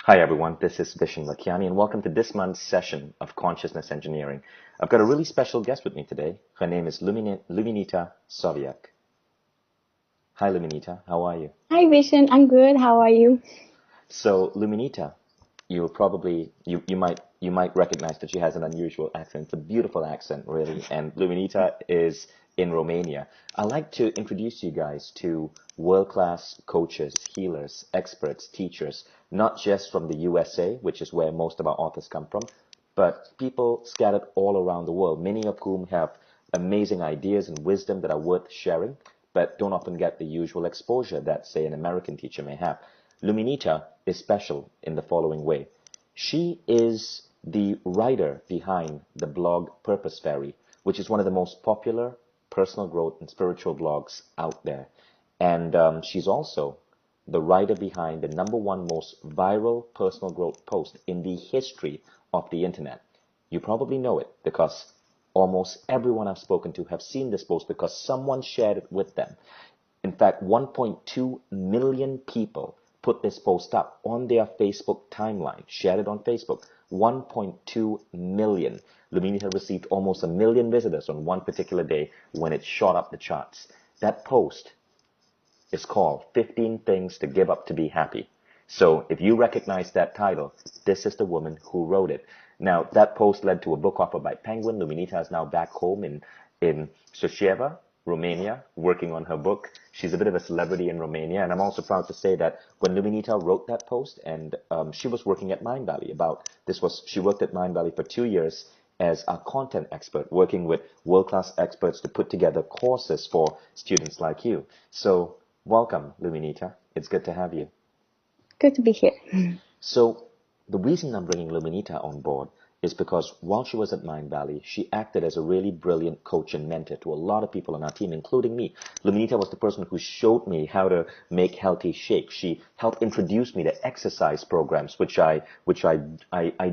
Hi everyone, this is Vishen Lakiani and welcome to this month's session of Consciousness Engineering. I've got a really special guest with me today. Her name is Luminita Soviak. Hi Luminita, how are you? Hi Vishen, I'm good. How are you? So Luminita, you might recognize that she has an unusual accent. It's a beautiful accent, really. And Luminita is in Romania. I'd like to introduce you guys to world-class coaches, healers, experts, teachers, not just from the USA, which is where most of our authors come from, but people scattered all around the world, many of whom have amazing ideas and wisdom that are worth sharing, but don't often get the usual exposure that, say, an American teacher may have. Luminita is special in the following way. She is the writer behind the blog Purpose Fairy, which is one of the most popular personal growth and spiritual blogs out there. And she's also the writer behind the #1 most viral personal growth post in the history of the internet. You probably know it because almost everyone I've spoken to have seen this post because someone shared it with them. In fact, 1.2 million people put this post up on their Facebook timeline, shared it on Facebook. 1.2 million. Luminita received almost 1 million visitors on one particular day when it shot up the charts. That post is called 15 Things to Give Up to Be Happy. So if you recognize that title, this is the woman who wrote it. Now, that post led to a book offer by Penguin. Luminita is now back home in Suceava, Romania, working on her book. She's a bit of a celebrity in Romania, and I'm also proud to say that when Luminita wrote that post, and she was working at Mindvalley she worked at Mindvalley for 2 years as a content expert, working with world-class experts to put together courses for students like you. So welcome, Luminita. It's good to have you. Good to be here. So the reason I'm bringing Luminita on board is because while she was at Mindvalley, she acted as a really brilliant coach and mentor to a lot of people on our team, including me. Luminita was the person who showed me how to make healthy shakes. She helped introduce me to exercise programs, which I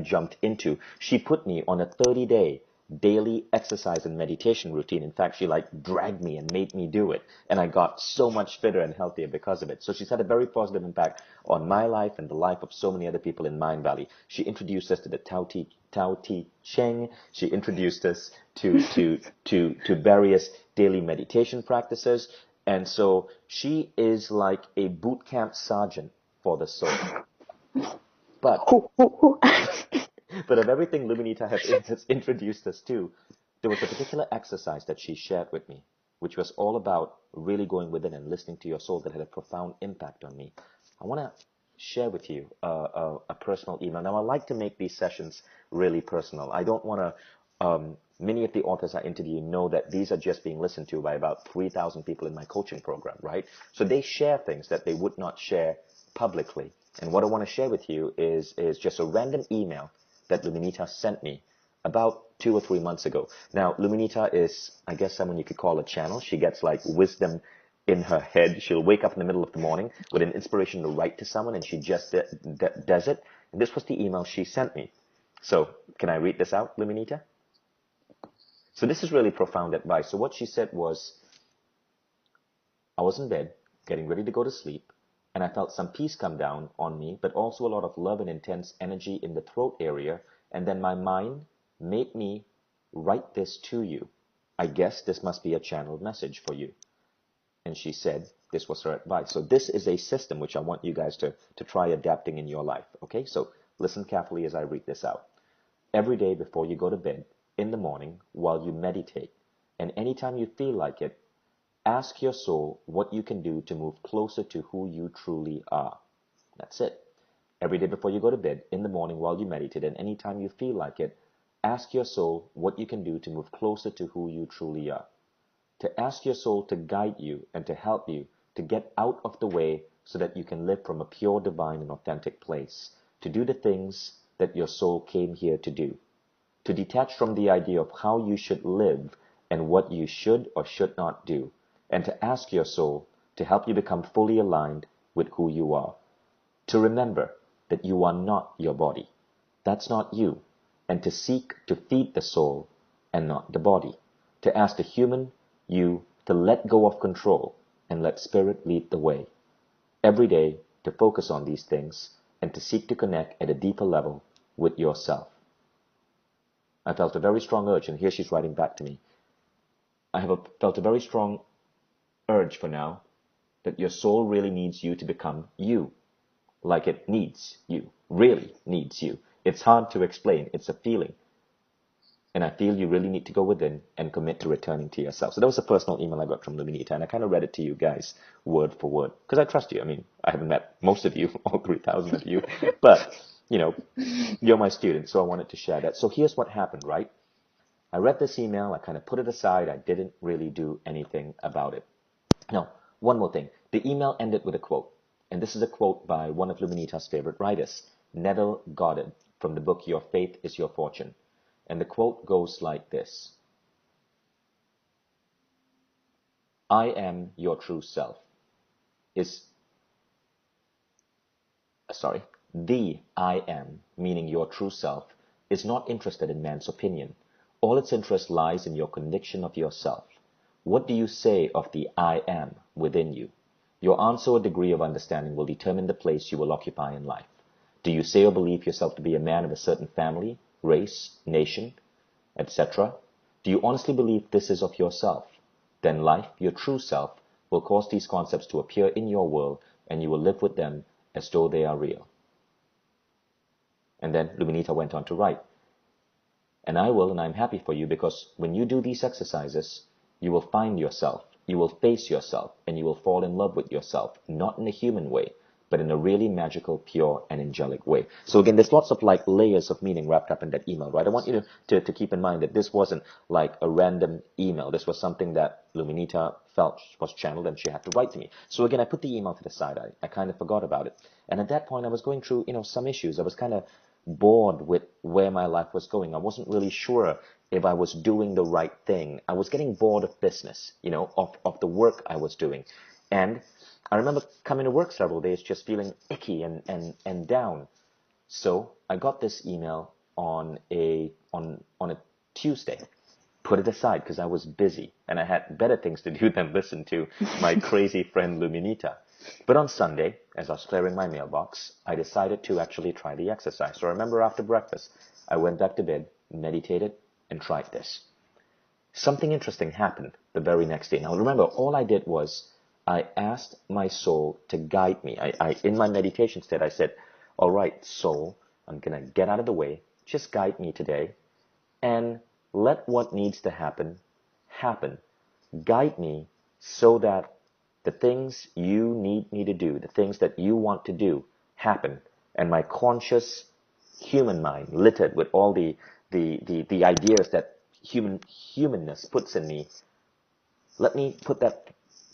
jumped into. She put me on a 30-day daily exercise and meditation routine. In fact, she dragged me and made me do it. And I got so much fitter and healthier because of it. So she's had a very positive impact on my life and the life of so many other people in Mindvalley. She introduced us to the Tao Te Ching. She introduced us to various daily meditation practices. And so she is like a boot camp sergeant for the soul. But But of everything Luminita has introduced us to, there was a particular exercise that she shared with me, which was all about really going within and listening to your soul that had a profound impact on me. I want to share with you a personal email. Now, I like to make these sessions really personal. I don't want to, many of the authors I interview know that these are just being listened to by about 3,000 people in my coaching program, right? So they share things that they would not share publicly. And what I want to share with you is just a random email that Luminita sent me about 2 or 3 months ago. Now, Luminita is, I guess, someone you could call a channel. She gets wisdom in her head. She'll wake up in the middle of the morning with an inspiration to write to someone, and she just does it. And this was the email she sent me. So, can I read this out, Luminita? So this is really profound advice. So what she said was, I was in bed, getting ready to go to sleep, and I felt some peace come down on me, but also a lot of love and intense energy in the throat area, and then my mind made me write this to you. I guess this must be a channeled message for you. And she said this was her advice. So this is a system which I want you guys to try adapting in your life. Okay, so listen carefully as I read this out. Every day before you go to bed, in the morning, while you meditate, and anytime you feel like it, ask your soul what you can do to move closer to who you truly are. That's it. Every day before you go to bed, in the morning while you meditate, and anytime you feel like it, ask your soul what you can do to move closer to who you truly are. To ask your soul to guide you and to help you to get out of the way so that you can live from a pure, divine, and authentic place. To do the things that your soul came here to do. To detach from the idea of how you should live and what you should or should not do, and to ask your soul to help you become fully aligned with who you are. To remember that you are not your body. That's not you. And to seek to feed the soul and not the body. To ask the human you to let go of control and let spirit lead the way. Every day to focus on these things and to seek to connect at a deeper level with yourself. I felt a very strong urge, and here she's writing back to me. I have felt a very strong urge for now that your soul really needs you to become you, like it needs you, really needs you. It's hard to explain. It's a feeling. And I feel you really need to go within and commit to returning to yourself. So that was a personal email I got from Luminita, and I kind of read it to you guys word for word, because I trust you. I mean, I haven't met most of you, all 3,000 of you, but, you know, you're my student, so I wanted to share that. So here's what happened, right? I read this email, I kind of put it aside, I didn't really do anything about it. Now, one more thing. The email ended with a quote, and this is a quote by one of Luminita's favorite writers, Neville Goddard, from the book Your Faith is Your Fortune. And the quote goes like this: I am your true self. The I am, meaning your true self, is not interested in man's opinion. All its interest lies in your conviction of yourself. What do you say of the I am within you? Your answer or degree of understanding will determine the place you will occupy in life. Do you say or believe yourself to be a man of a certain family, race, nation, etc.? Do you honestly believe this is of yourself? Then life, your true self, will cause these concepts to appear in your world, and you will live with them as though they are real. And then Luminita went on to write, and I will, and I'm happy for you, because when you do these exercises, you will find yourself, you will face yourself, and you will fall in love with yourself, not in a human way, but in a really magical, pure, and angelic way. So again, there's lots of like layers of meaning wrapped up in that email, right? I want you to keep in mind that this wasn't like a random email. This was something that Luminita felt was channeled, and she had to write to me. So again, I put the email to the side. I kind of forgot about it. And at that point, I was going through, some issues. I was kind of bored with where my life was going. I wasn't really sure if I was doing the right thing. I was getting bored of business, of the work I was doing. And I remember coming to work several days just feeling icky and down. So I got this email on a Tuesday. Put it aside because I was busy and I had better things to do than listen to my crazy friend Luminita. But on Sunday, as I was clearing my mailbox, I decided to actually try the exercise. So I remember after breakfast, I went back to bed, meditated, and tried this. Something interesting happened the very next day. Now remember, all I did was I asked my soul to guide me. I in my meditation state, I said, all right, soul, I'm going to get out of the way. Just guide me today and let what needs to happen, happen. Guide me so that the things you need me to do, the things that you want to do, happen. And my conscious human mind, littered with all the ideas that humanness puts in me, let me put that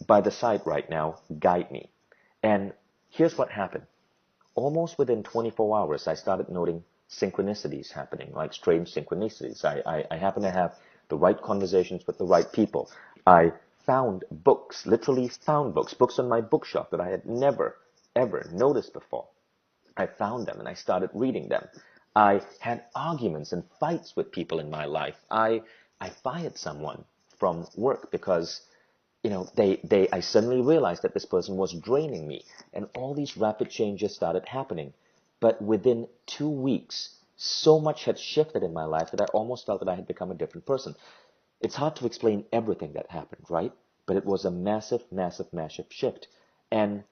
by the side right now. Guide me. And here's what happened. Almost within 24 hours, I started noting synchronicities happening, like strange synchronicities. I happened to have the right conversations with the right people. I found books, literally found books on my bookshelf that I had never, ever noticed before. I found them and I started reading them. I had arguments and fights with people in my life. I fired someone from work because I suddenly realized that this person was draining me, and all these rapid changes started happening. But within 2 weeks, so much had shifted in my life that I almost felt that I had become a different person. It's hard to explain everything that happened, right? But it was a massive, massive, massive shift. And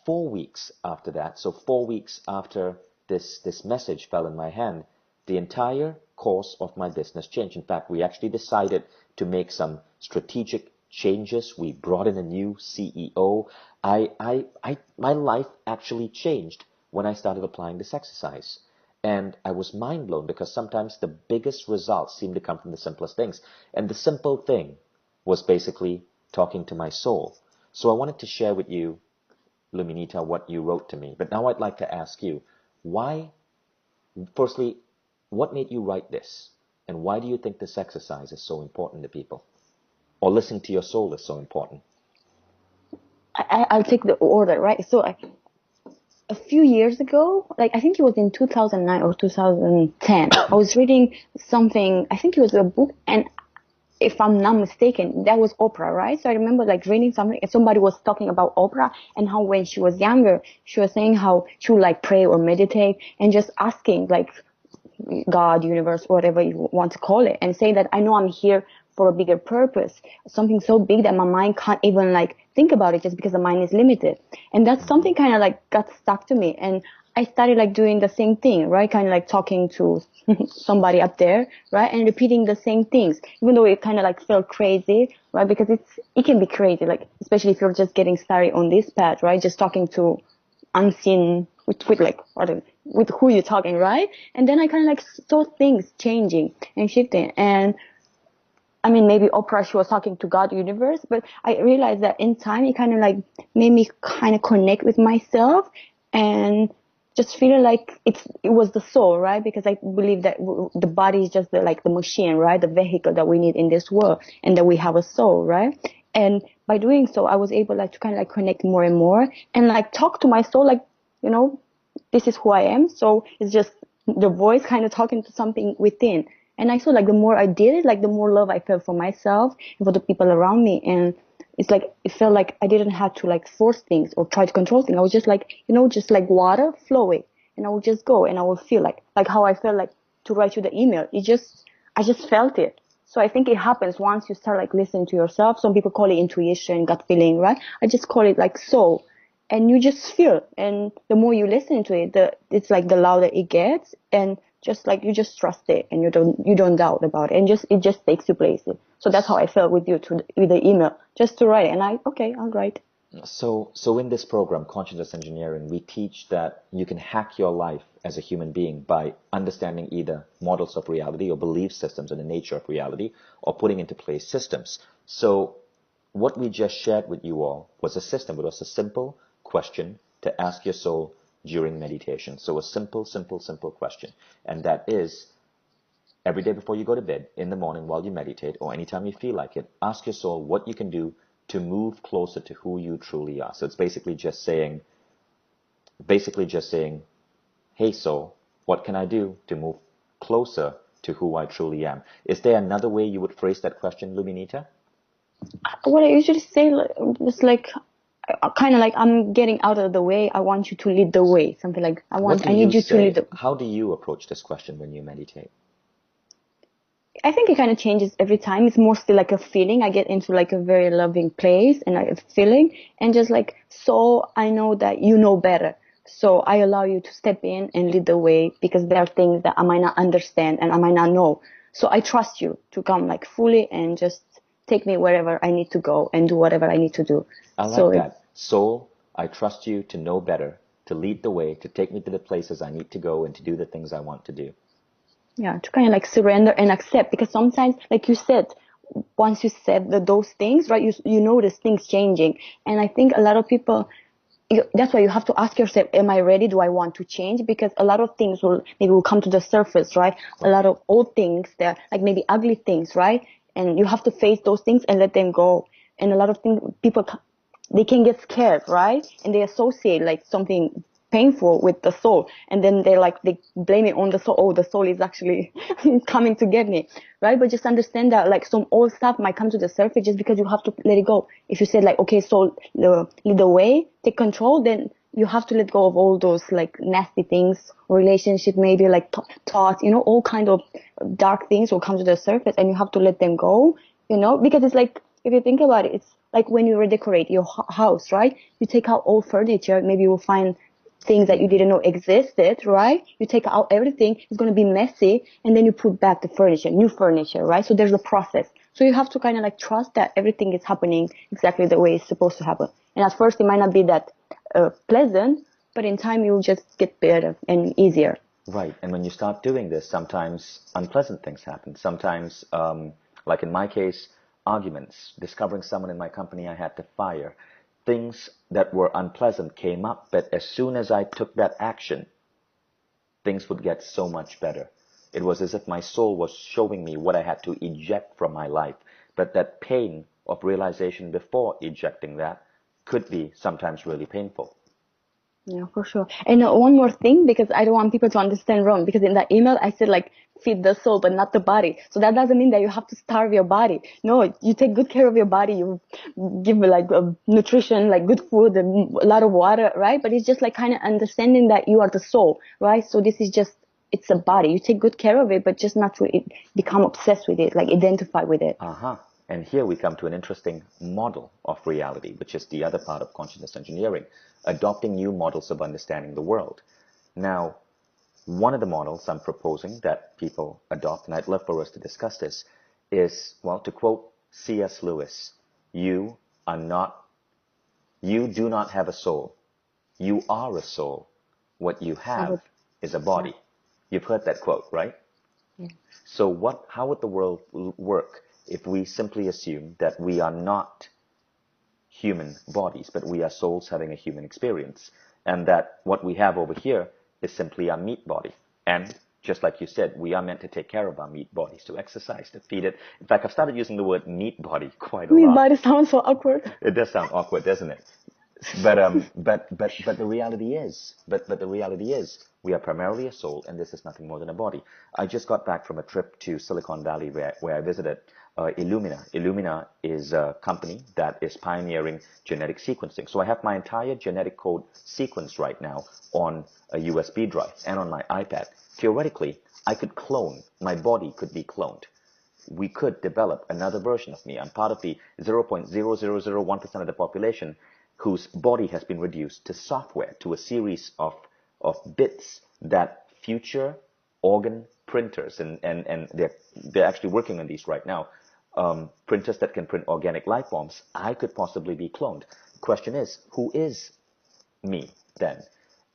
4 weeks after that, so 4 weeks after this message fell in my hand, the entire course of my business changed. In fact, we actually decided to make some strategic changes. We brought in a new CEO. My life actually changed when I started applying this exercise. And I was mind blown because sometimes the biggest results seem to come from the simplest things. And the simple thing was basically talking to my soul. So I wanted to share with you, Luminita, what you wrote to me. But now I'd like to ask you, firstly, what made you write this? And why do you think this exercise is so important to people? Or listening to your soul is so important? I'll take the order, right? So a few years ago, I think it was in 2009 or 2010, I was reading something, I think it was a book, and if I'm not mistaken, that was Oprah, right? So I remember like reading something, and somebody was talking about Oprah and how when she was younger, she was saying how she would like pray or meditate and just asking like God, universe, whatever you want to call it, and say that I know I'm here for a bigger purpose, something so big that my mind can't even like think about it just because the mind is limited. And that's something kind of like got stuck to me. And I started like doing the same thing, right? Kind of like talking to somebody up there, right? And repeating the same things, even though it kind of like felt crazy, right? Because it can be crazy, like, especially if you're just getting started on this path, right? Just talking to unseen with like with who you're talking, right? And then I kind of like saw things changing and shifting. And I mean, maybe Oprah, she was talking to God, universe, but I realized that in time, it kind of like made me kind of connect with myself and just feel like it was the soul, right? Because I believe that the body is just like the machine, right? The vehicle that we need in this world, and that we have a soul, right? And by doing so, I was able like to kind of like connect more and more and like talk to my soul, like, you know, this is who I am. So it's just the voice kind of talking to something within. And I saw like the more I did it, like the more love I felt for myself and for the people around me. And it's like, it felt like I didn't have to like force things or try to control things. I was just like, you know, just like water flowing, and I would just go and I would feel like how I felt like to write you the email. I just felt it. So I think it happens once you start like listening to yourself. Some people call it intuition, gut feeling, right? I just call it like soul. And you just feel, and the more you listen to it, it's like the louder it gets, and just like you just trust it, and you don't doubt about it, and it just takes you places. So that's how I felt with you with the email, just to write it, and I'll write. So in this program, Consciousness Engineering, we teach that you can hack your life as a human being by understanding either models of reality or belief systems in the nature of reality, or putting into place systems. So what we just shared with you all was a system. It was a simple question to ask your soul during meditation. So a simple question. And that is, every day before you go to bed, in the morning while you meditate, or anytime you feel like it, ask your soul what you can do to move closer to who you truly are. So it's basically just saying, hey soul, what can I do to move closer to who I truly am? Is there another way you would phrase that question, Luminita? What I usually say is like, kind of like, I'm getting out of the way. I want you to lead the way. Something like, What do I you need you to lead say? the. How do you approach this question when you meditate? I think it kind of changes every time. It's mostly like a feeling. I get into like a very loving place and a feeling, and just like, so I know that you know better. So I allow you to step in and lead the way, because there are things that I might not understand and I might not know. So I trust you to come like fully and just take me wherever I need to go and do whatever I need to do. I So like that. Soul, I trust you to know better, to lead the way, to take me to the places I need to go and to do the things I want to do. yeah, to kind of like surrender and accept, because sometimes, like you said, once you said those things, right, you notice things changing. And I think a lot of people, that's why you have to ask yourself, am I ready? Do I want to change? Because a lot of things will come to the surface, right? A lot of old things that, like maybe ugly things, right? And you have to face those things and let them go. And a lot of things, they can get scared, right? And they associate like something painful with the soul, and then they blame it on the soul. Oh, the soul is actually coming to get me, right? But just understand that like some old stuff might come to the surface just because you have to let it go. If you said like, okay, soul, lead the way, take control, then you have to let go of all those like nasty things, relationship, maybe like thoughts, all kind of dark things will come to the surface, and you have to let them go, because it's like, if you think about it, it's like when you redecorate your house, right? You take out old furniture, maybe you will find things that you didn't know existed, right? You take out everything, it's going to be messy, and then you put back the furniture, new furniture, right? So there's a process. So you have to kind of like trust that everything is happening exactly the way it's supposed to happen. And at first it might not be that pleasant, but in time you'll just get better and easier. Right. And when you start doing this, sometimes unpleasant things happen. Sometimes, like in my case, arguments, discovering someone in my company I had to fire. Things that were unpleasant came up, but as soon as I took that action, things would get so much better. It was as if my soul was showing me what I had to eject from my life. But that pain of realization before ejecting that could be sometimes really painful. Yeah, for sure. And one more thing, because I don't want people to understand wrong, because in that email I said like feed the soul, but not the body. So that doesn't mean that you have to starve your body. No, you take good care of your body. You give like nutrition, like good food, and a lot of water, right? But it's just like kind of understanding that you are the soul, right? So this is just, it's a body. You take good care of it, but just not to become obsessed with it, like identify with it. Uh-huh. And here we come to an interesting model of reality, which is the other part of consciousness engineering, adopting new models of understanding the world. Now, one of the models I'm proposing that people adopt, and I'd love for us to discuss this, is, well, to quote C.S. Lewis, you are not, you do not have a soul. You are a soul. What you I have would, is a yeah, body. You've heard that quote, right? yeah. So how would the world work if we simply assume that we are not human bodies, but we are souls having a human experience, and that what we have over here is simply our meat body? And just like you said, we are meant to take care of our meat bodies, to exercise, to feed it. In fact, I've started using the word meat body quite I a mean, lot. body sounds so awkward. It does sound awkward, doesn't it? But the reality is, but the reality is, we are primarily a soul, and this is nothing more than a body. I just got back from a trip to Silicon Valley where I visited Illumina. Illumina is a company that is pioneering genetic sequencing. So I have my entire genetic code sequenced right now on a USB drive and on my iPad. Theoretically, I could clone. My body could be cloned. We could develop another version of me. I'm part of the 0.0001% of the population whose body has been reduced to software, to a series of bits that future organ printers, and they're actually working on these right now, printers that can print organic life forms. I could possibly be cloned. The question is, who is me then?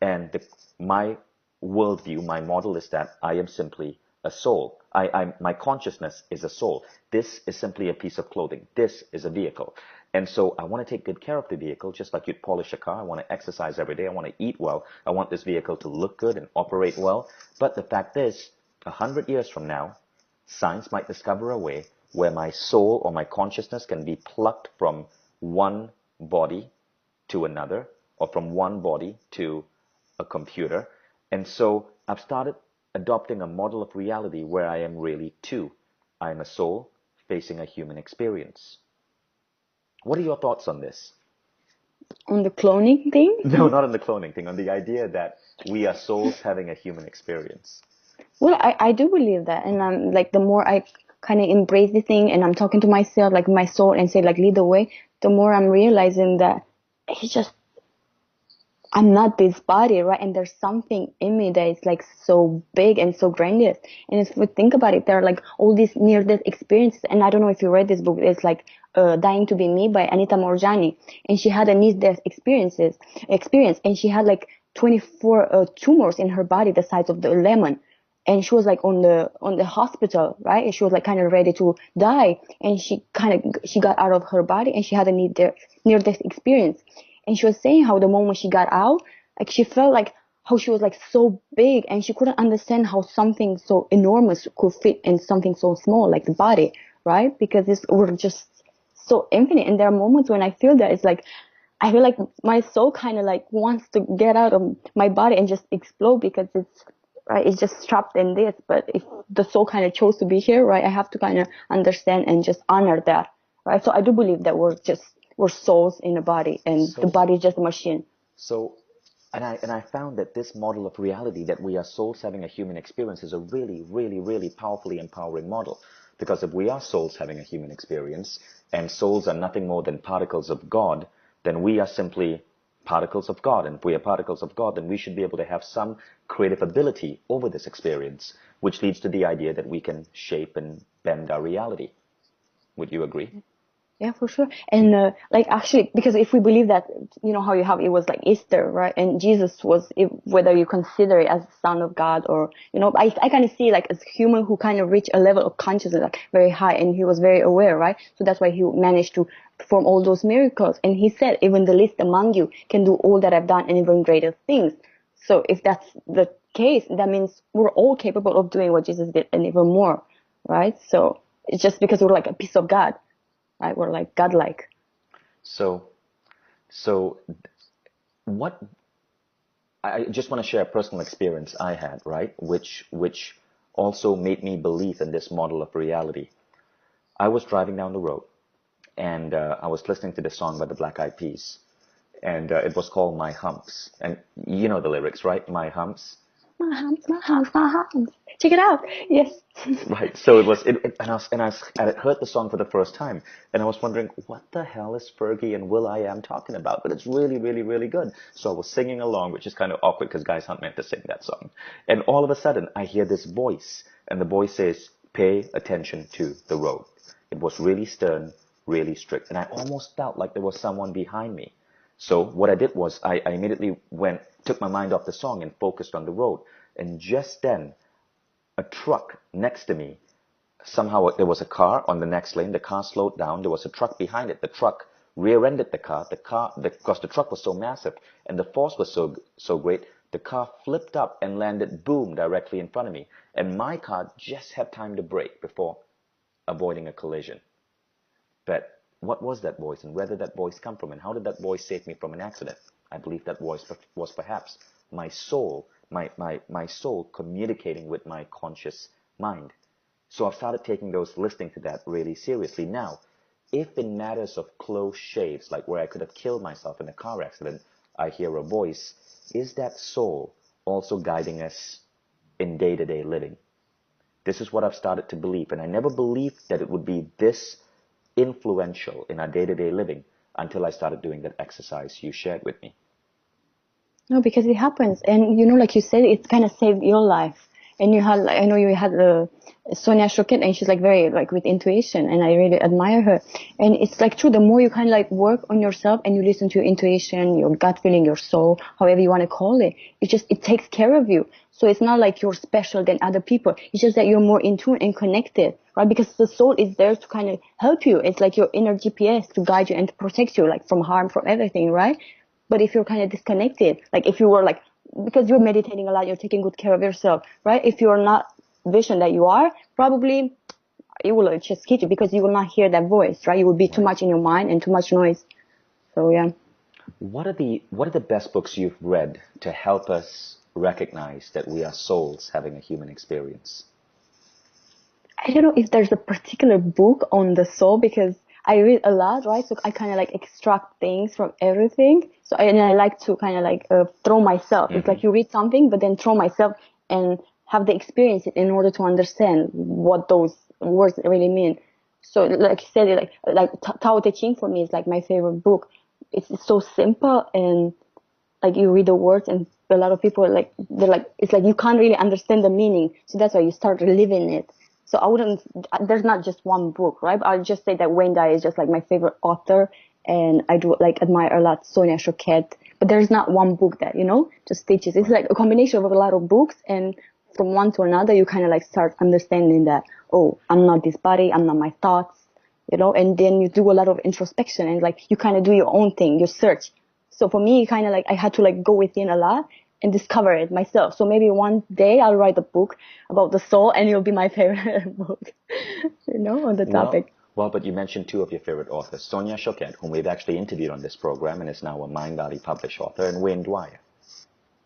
And my worldview, my model is that I am simply a soul. My consciousness is a soul. This is simply a piece of clothing. This is a vehicle. And so I want to take good care of the vehicle, just like you'd polish a car. I want to exercise every day. I want to eat well. I want this vehicle to look good and operate well. But the fact is, 100 years from now, science might discover a way where my soul or my consciousness can be plucked from one body to another, or from one body to a computer. And so I've started adopting a model of reality where I am really two. I am a soul facing a human experience. What are your thoughts on this? On the cloning thing. No, not on the cloning thing, on the idea that we are souls having a human experience. Well, I do believe that. And I'm like, the more I kind of embrace the thing and I'm talking to myself, like my soul, and say, like, lead the way, the more I'm realizing that it's just, I'm not this body, right? And there's something in me that is like so big and so grandiose. And if we think about it, there are like all these near-death experiences. And I don't know if you read this book. It's like Dying to Be Me by Anita Moorjani. And she had a near-death experience. And she had like 24 tumors in her body the size of the lemon. And she was like on the hospital, right? And she was like kind of ready to die. And she got out of her body and she had a near-death experience. And she was saying how the moment she got out, like she felt like how she was like so big and she couldn't understand how something so enormous could fit in something so small like the body, right? Because we're just so infinite. And there are moments when I feel that it's like, I feel like my soul kind of like wants to get out of my body and just explode because it's, right, it's just trapped in this. But if the soul kind of chose to be here, right, I have to kind of understand and just honor that, right? So I do believe that we're souls in a body and the So, body is just a machine. so, and I found that this model of reality, that we are souls having a human experience, is a really, really, really powerfully empowering model. Because if we are souls having a human experience, and souls are nothing more than particles of God, then we are simply particles of God. And if we are particles of God, then we should be able to have some creative ability over this experience, which leads to the idea that we can shape and bend our reality. Would you agree? Yeah, for sure. And like actually, because if we believe that, you know how you have, it was like Easter, right? And Jesus was, whether you consider it as the Son of God or, you know, I kind of see like as human who kind of reached a level of consciousness like very high, and he was very aware, right? So that's why he managed to perform all those miracles. And he said, even the least among you can do all that I've done and even greater things. So if that's the case, that means we're all capable of doing what Jesus did and even more, right? So it's just because we're like a piece of God. Right? We're like godlike. So, so what? I just want to share a personal experience I had, right? Which also made me believe in this model of reality. I was driving down the road, and I was listening to the song by the Black Eyed Peas, and it was called My Humps. And you know the lyrics, right? My humps. My humps, my humps, my humps. Check it out. Yes. Right. So it was, I had heard the song for the first time, and I was wondering, what the hell is Fergie and will.i.am talking about? But it's really, really, really good. So I was singing along, which is kind of awkward because guys aren't meant to sing that song. And all of a sudden, I hear this voice, and the voice says, "Pay attention to the road." It was really stern, really strict, and I almost felt like there was someone behind me. So what I did was I immediately took my mind off the song and focused on the road. And just then, a truck next to me, somehow there was a car on the next lane. The car slowed down. There was a truck behind it. The truck rear-ended the car. Because the truck was so massive and the force was so great, the car flipped up and landed boom directly in front of me. And my car just had time to brake before avoiding a collision. But what was that voice, and where did that voice come from, and how did that voice save me from an accident? I believe that voice was perhaps my soul, my soul communicating with my conscious mind. So I've started taking listening to that really seriously. Now, if in matters of close shaves, like where I could have killed myself in a car accident, I hear a voice, is that soul also guiding us in day-to-day living? This is what I've started to believe, and I never believed that it would be this influential in our day-to-day living until I started doing that exercise you shared with me. No, because it happens. And, you know, like you said, it's kind of saved your life. And you had, I know you had Sonia Choquette, and she's like very like with intuition, and I really admire her. And it's like true, the more you kind of like work on yourself and you listen to your intuition, your gut feeling, your soul, however you want to call it, it takes care of you. So it's not like you're special than other people. It's just that you're more in tune and connected, right? Because the soul is there to kind of help you. It's like your inner GPS to guide you and to protect you, like from harm, from everything, right? But if you're kind of disconnected, like if you were like, because you're meditating a lot, you're taking good care of yourself, right? If you're not vision that you are, probably it will just hit you because you will not hear that voice, right? You will be too much in your mind and too much noise. So yeah. What are the best books you've read to help us recognize that we are souls having a human experience? I don't know if there's a particular book on the soul because I read a lot, right? So I kind of like extract things from everything. So and I like to kind of like throw myself. It's like you read something, but then throw myself and have the experience in order to understand what those words really mean. So like you said, like Tao Te Ching for me is like my favorite book. It's so simple and like you read the words and a lot of people like they're like it's like you can't really understand the meaning, so that's why you start living it. So I wouldn't, there's not just one book, right? But I'll just say that Wayne Dyer is just like my favorite author, and I do like admire a lot Sonia Choquette, but there's not one book that, you know, just teaches. It's like a combination of a lot of books, and from one to another you kind of like start understanding that, oh, I'm not this body, I'm not my thoughts, you know, and then you do a lot of introspection and like you kind of do your own thing, you search. So for me, kind of like I had to like go within a lot and discover it myself. So maybe one day I'll write a book about the soul and it'll be my favorite book, you know, on the topic. Well, but you mentioned two of your favorite authors, Sonia Choquette, whom we've actually interviewed on this program and is now a Mind Valley published author, and Wayne Dyer.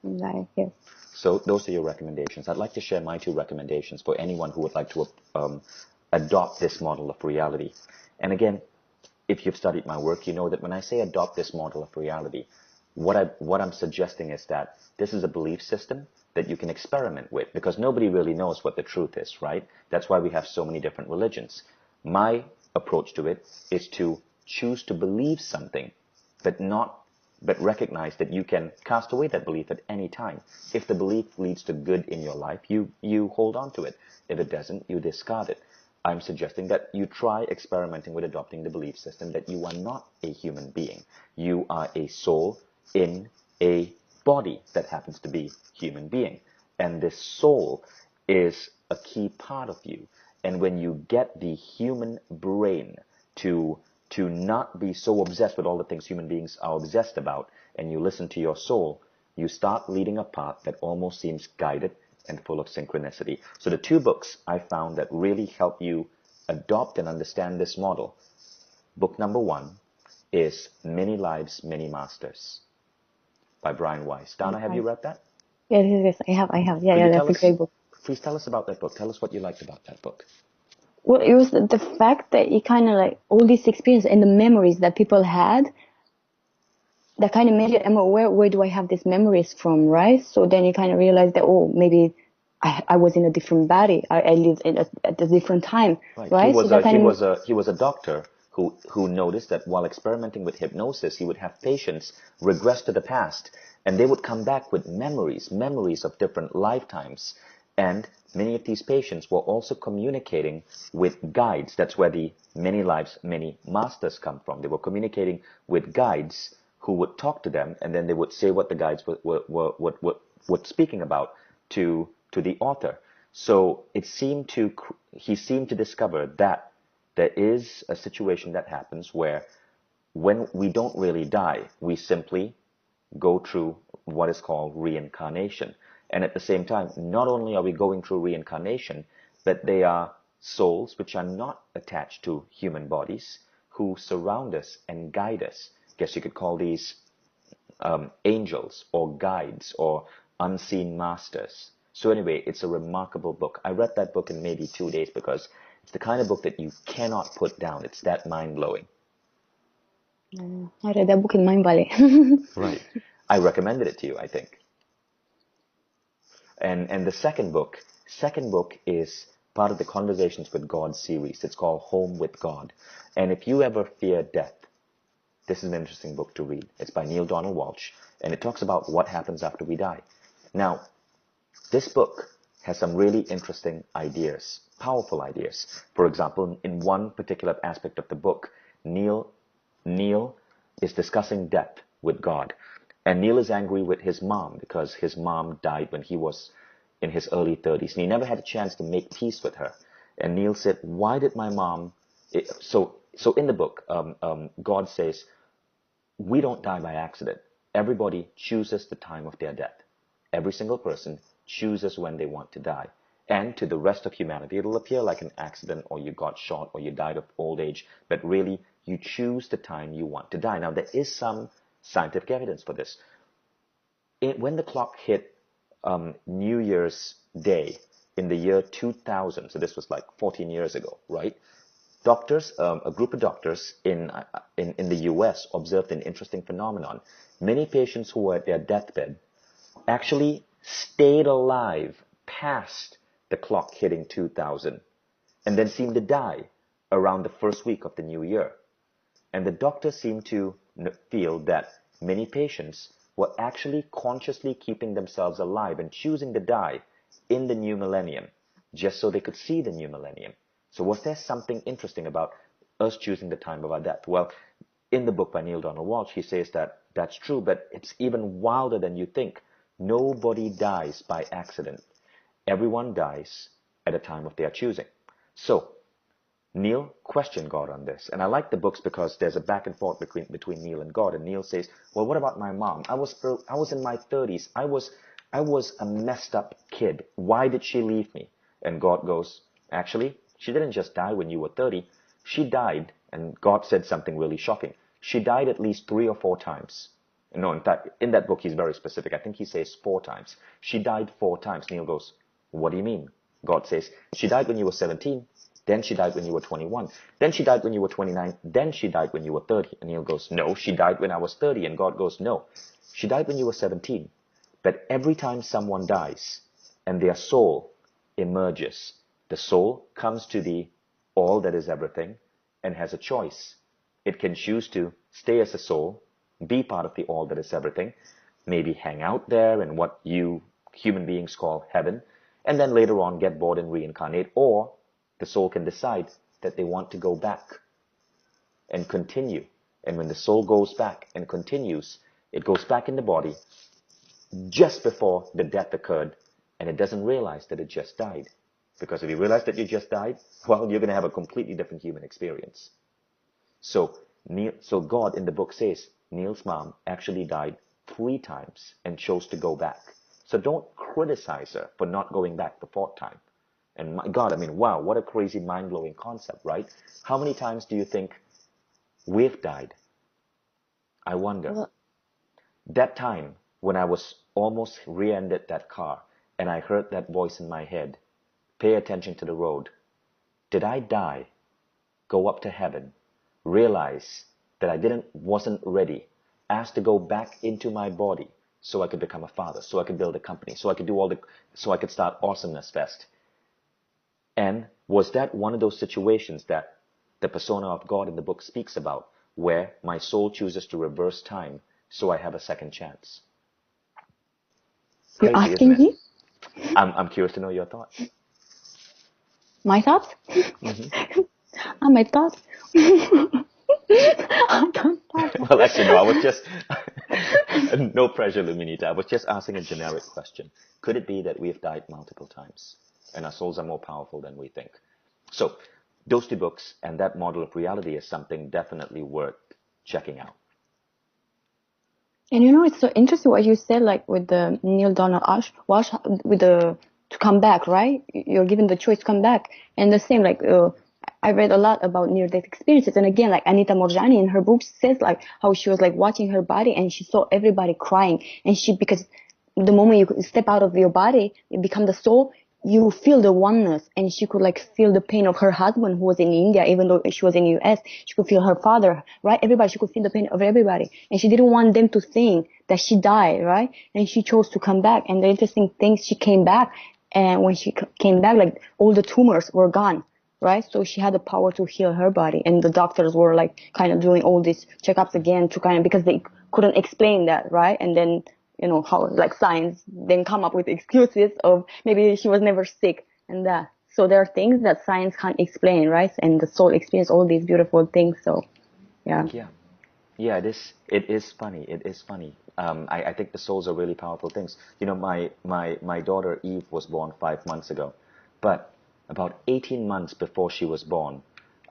Right, yes. So those are your recommendations. I'd like to share my two recommendations for anyone who would like to adopt this model of reality. And again, if you've studied my work, you know that when I say adopt this model of reality, what I'm suggesting is that this is a belief system that you can experiment with, because nobody really knows what the truth is, right? That's why we have so many different religions. My approach to it is to choose to believe something, but recognize that you can cast away that belief at any time. If the belief leads to good in your life, you hold on to it. If it doesn't, you discard it. I'm suggesting that you try experimenting with adopting the belief system that you are not a human being. You are a soul in a body that happens to be human being. And this soul is a key part of you. And when you get the human brain to not be so obsessed with all the things human beings are obsessed about, and you listen to your soul, you start leading a path that almost seems guided and full of synchronicity. So the two books I found that really help you adopt and understand this model. Book number one is Many Lives, Many Masters. by Brian Weiss. Dana, have you read that? Yes, yes, yes, I have. Yeah, Could yeah, you that's tell a us, great book. please tell us about that book. Tell us what you liked about that book. Well, it was the fact that it kind of like all these experiences and the memories that people had that kind of made you, Emma, where do I have these memories from, right? So then you kind of realize that, oh, maybe I was in a different body. I lived at a different time, Right. right? So that kind of, He was a doctor who noticed that while experimenting with hypnosis, he would have patients regress to the past, and they would come back with memories of different lifetimes. And many of these patients were also communicating with guides. That's where the many lives, many masters come from. They were communicating with guides who would talk to them, and then they would say what the guides were speaking about to the author. So he seemed to discover that there is a situation that happens where when we don't really die, we simply go through what is called reincarnation. And at the same time, not only are we going through reincarnation, but they are souls which are not attached to human bodies who surround us and guide us. I guess you could call these angels or guides or unseen masters. So anyway, it's a remarkable book. I read that book in maybe 2 days because it's the kind of book that you cannot put down. It's that mind-blowing. I read that book in Mind Valley. Right. I recommended it to you, I think. And the second book is part of the Conversations with God series. It's called Home with God. And if you ever fear death, this is an interesting book to read. It's by Neale Donald Walsch, and it talks about what happens after we die. Now, this book has some really interesting ideas, powerful ideas. For example, in one particular aspect of the book, Neale is discussing death with God. And Neale is angry with his mom because his mom died when he was in his early 30s, and he never had a chance to make peace with her. And Neale said, why did my mom... So in the book, God says, we don't die by accident. Everybody chooses the time of their death. Every single person chooses when they want to die. And to the rest of humanity, it'll appear like an accident, or you got shot, or you died of old age, but really, you choose the time you want to die. Now, there is some scientific evidence for this. When the clock hit New Year's Day in the year 2000, so this was like 14 years ago, right? Doctors, a group of doctors in the US observed an interesting phenomenon. Many patients who were at their deathbed actually stayed alive past the clock hitting 2000 and then seemed to die around the first week of the new year. And the doctors seemed to feel that many patients were actually consciously keeping themselves alive and choosing to die in the new millennium, just so they could see the new millennium. So was there something interesting about us choosing the time of our death? Well, in the book by Neale Donald Walsch, he says that that's true, but it's even wilder than you think. Nobody dies by accident. Everyone dies at a time of their choosing. So, Neale questioned God on this. And I like the books because there's a back and forth between Neale and God. And Neale says, well, what about my mom? I was in my 30s. I was a messed up kid. Why did she leave me? And God goes, actually, she didn't just die when you were 30. She died, and God said something really shocking. She died at least 3 or 4 times. No, in fact, in that book, he's very specific. I think he says 4 times. She died 4 times. Neale goes, what do you mean? God says, she died when you were 17. Then she died when you were 21. Then she died when you were 29. Then she died when you were 30. And Neale goes, no, she died when I was 30. And God goes, no, she died when you were 17. But every time someone dies and their soul emerges, the soul comes to the all that is everything and has a choice. It can choose to stay as a soul, be part of the all that is everything, maybe hang out there in what you human beings call heaven, and then later on get bored and reincarnate, or the soul can decide that they want to go back and continue. And when the soul goes back and continues, it goes back in the body just before the death occurred, and it doesn't realize that it just died. Because if you realize that you just died, well, you're going to have a completely different human experience. So God in the book says Neale's mom actually died 3 times and chose to go back. So don't criticize her for not going back the 4th time. And my God, I mean, wow, what a crazy, mind-blowing concept, right? How many times do you think we've died? I wonder. Well, That time when I was almost rear-ended that car and I heard that voice in my head, pay attention to the road. Did I die, go up to heaven, realize that I wasn't ready, asked to go back into my body so I could become a father, so I could build a company, so I could start Awesomeness Fest? And was that one of those situations that the persona of God in the book speaks about, where my soul chooses to reverse time so I have a second chance? You're Crazy, asking isn't it? me? I'm curious to know your thoughts. My thoughts? Mm-hmm. My thoughts? I don't know. Well, actually, no, I was just, no pressure, Luminita. I was just asking a generic question. Could it be that we have died multiple times and our souls are more powerful than we think? So, those two books and that model of reality is something definitely worth checking out. And you know, it's so interesting what you said, like with the Neil Donald Walsh, with the to come back, right? You're given the choice to come back, and the same, like I read a lot about near-death experiences, and again, like Anita Moorjani in her book says, like how she was like watching her body and she saw everybody crying, and because the moment you step out of your body, you become the soul. You feel the oneness, and she could like feel the pain of her husband who was in India, even though she was in US. She could feel her father, right? Everybody, she could feel the pain of everybody, and she didn't want them to think that she died, right? And she chose to come back. And the interesting thing, she came back, and when she came back, like all the tumors were gone, right? So she had the power to heal her body, and the doctors were like kind of doing all these checkups again to kind of, because they couldn't explain that, right? And then you know how like science then come up with excuses of maybe she was never sick and that. So there are things that science can't explain, right? And the soul experience all these beautiful things. So yeah. Yeah, it is funny. It is funny. I think the souls are really powerful things. You know, my daughter Eve was born 5 months ago, but about 18 months before she was born,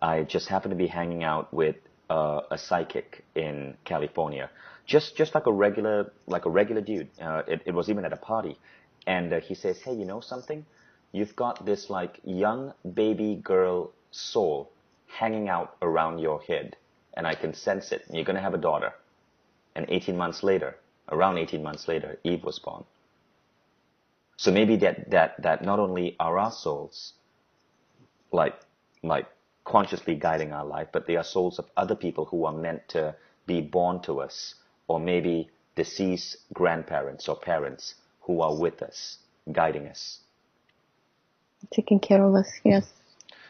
I just happened to be hanging out with a psychic in California, just like a regular dude. It was even at a party, and he says, "Hey, you know something? You've got this like young baby girl soul hanging out around your head, and I can sense it. You're going to have a daughter." And 18 months later, around 18 months later, Eve was born. So maybe that not only are our souls like like consciously guiding our life, but they are souls of other people who are meant to be born to us, or maybe deceased grandparents or parents who are with us, guiding us. Taking care of us, yes.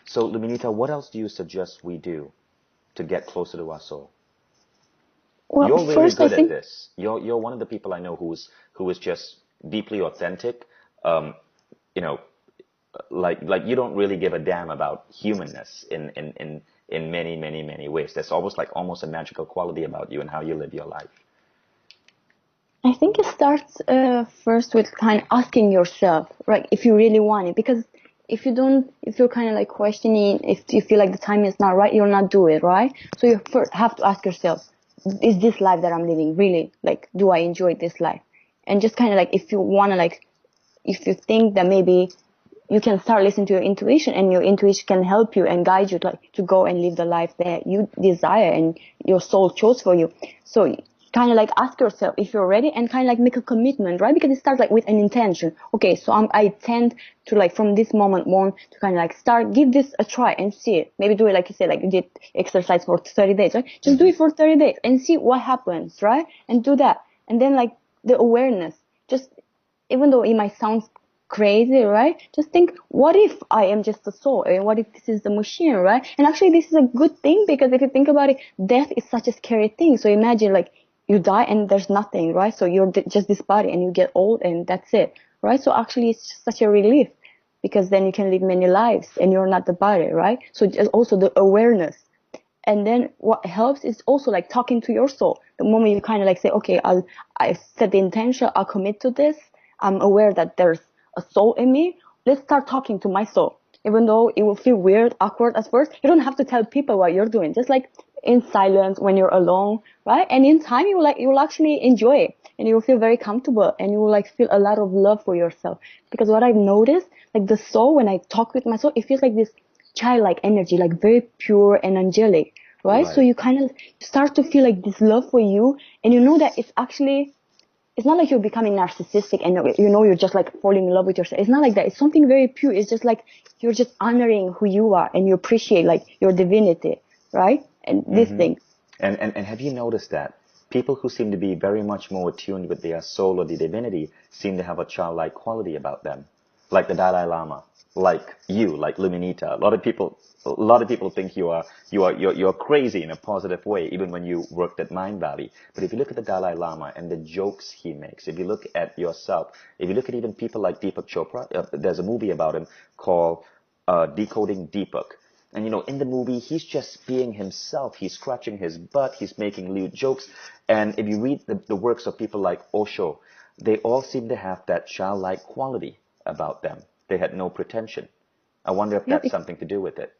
So, Luminita, what else do you suggest we do to get closer to our soul? Well, You're really first I good at think this. You're one of the people I know who is just deeply authentic. You know, like you don't really give a damn about humanness in many ways. There's almost a magical quality about you and how you live your life. I think it starts first with kind of asking yourself, right, if you really want it. Because if you don't, if you're kind of like questioning, if you feel like the time is not right, you'll not do it, right? So you first have to ask yourself, is this life that I'm living really, like, do I enjoy this life? And just kind of like, if you want to like, if you think that maybe you can start listening to your intuition, and your intuition can help you and guide you to go and live the life that you desire and your soul chose for you. So kind of like ask yourself if you're ready, and kind of like make a commitment, right? Because it starts like with an intention. Okay, so I tend to like from this moment on to kind of like give this a try and see it. Maybe do it like you said, like you did exercise for 30 days, right? Just do it for 30 days and see what happens, right? And do that. And then like the awareness, just even though it might sound crazy, right? Just think, what if I am just a soul? And what if this is the machine, right? And actually this is a good thing, because if you think about it, death is such a scary thing. So imagine like you die and there's nothing, right? So you're just this body and you get old and that's it, right? So actually it's just such a relief, because then you can live many lives and you're not the body, right? So just also the awareness. And then what helps is also like talking to your soul. The moment you kind of like say, okay, I set the intention, I'll commit to this. I'm aware that there's a soul in me. Let's start talking to my soul. Even though it will feel weird, awkward at first, you don't have to tell people what you're doing. Just like in silence when you're alone, right? And in time, you will actually enjoy it, and you will feel very comfortable, and you will like feel a lot of love for yourself. Because what I've noticed, like the soul, when I talk with my soul, it feels like this childlike energy, like very pure and angelic, right? So you kind of start to feel like this love for you, and you know that it's actually it's not like you're becoming narcissistic and you're just like falling in love with yourself. It's not like that. It's something very pure. It's just like you're just honoring who you are and you appreciate like your divinity, right? And this thing. And have you noticed that people who seem to be very much more attuned with their soul or their divinity seem to have a childlike quality about them, like the Dalai Lama, like you, like Luminita. A lot of people think you're crazy in a positive way, even when you worked at Mind Valley. But if you look at the Dalai Lama and the jokes he makes, if you look at yourself, if you look at even people like Deepak Chopra, there's a movie about him called Decoding Deepak. And in the movie, he's just being himself. He's scratching his butt. He's making lewd jokes. And if you read the works of people like Osho, they all seem to have that childlike quality about them. They had no pretension. I wonder if Yeah, that's something to do with it.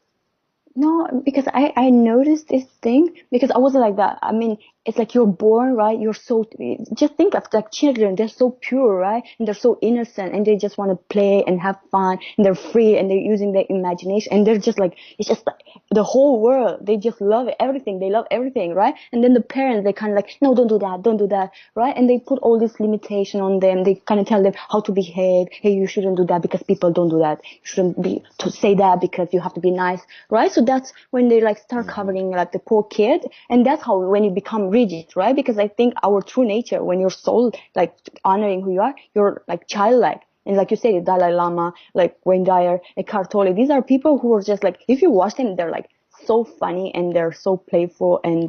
no, because I noticed this thing because I wasn't like that. I mean, it's like you're born, right? You're so, just think of like children, they're so pure, right? And they're so innocent and they just want to play and have fun and they're free and they're using their imagination and they're just like, it's just like the whole world. They just love everything. They love everything, right? And then the parents, they kind of like, no, don't do that, right? And they put all this limitation on them. They kind of tell them how to behave. Hey, you shouldn't do that because people don't do that. You shouldn't be to say that because you have to be nice, right? So that's when they like start covering like the poor kid. And that's how when you become rigid, right? Because I think our true nature, when your soul, like honoring who you are, you're like childlike. And like you said, Dalai Lama, like Wayne Dyer, Eckhart Tolle, these are people who are just like, if you watch them, they're like so funny and they're so playful and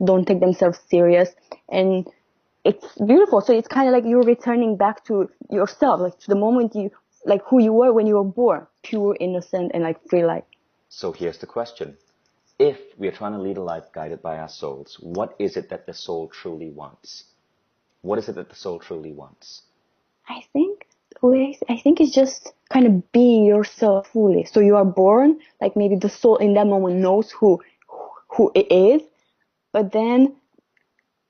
don't take themselves serious. And it's beautiful. So it's kind of like you're returning back to yourself, like to the moment like who you were when you were born, pure, innocent, and like free life. So here's the question. If we are trying to lead a life guided by our souls, what is it that the soul truly wants? What is it that the soul truly wants? I think I think it's just kind of being yourself fully. So you are born, like maybe the soul in that moment knows who it is, but then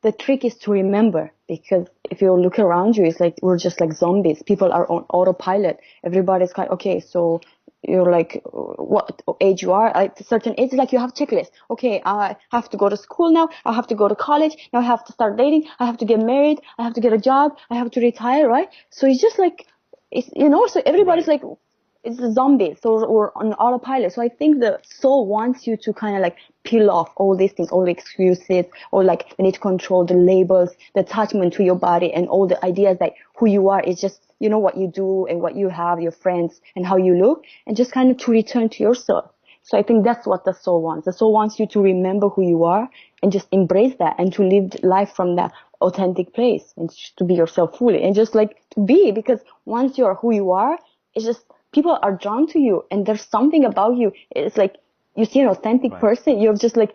the trick is to remember because if you look around you, it's like we're just like zombies. People are on autopilot. Everybody's like, okay, so you're like, what age you are? At a certain age, like you have checklist. Okay, I have to go to school now. I have to go to college. Now I have to start dating. I have to get married. I have to get a job. I have to retire, right? So it's just like, so everybody's Right. like, it's a zombie, so we're on autopilot. So I think the soul wants you to kind of like peel off all these things, all the excuses, or like you need to control the labels, the attachment to your body, and all the ideas that who you are is just what you do and what you have, your friends, and how you look, and just kind of to return to yourself. So I think that's what the soul wants. The soul wants you to remember who you are and just embrace that and to live life from that authentic place and just to be yourself fully and just like to be because once you're who you are, it's just people are drawn to you and there's something about you. It's like you see an authentic Right. person, you're just like,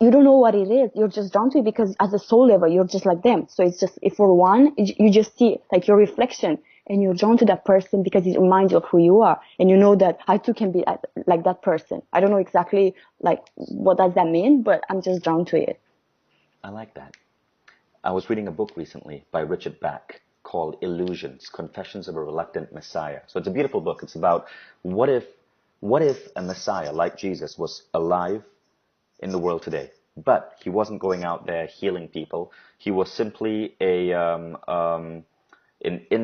you don't know what it is. You're just drawn to it because as a soul level, you're just like them. So it's just, if for one, you just see like your reflection and you're drawn to that person because it reminds you of who you are. And you know that I too can be like that person. I don't know exactly like what does that mean, but I'm just drawn to it. I like that. I was reading a book recently by Richard Bach called Illusions, Confessions of a Reluctant Messiah. So it's a beautiful book. It's about what if a Messiah like Jesus was alive in the world today, but he wasn't going out there healing people. He was simply in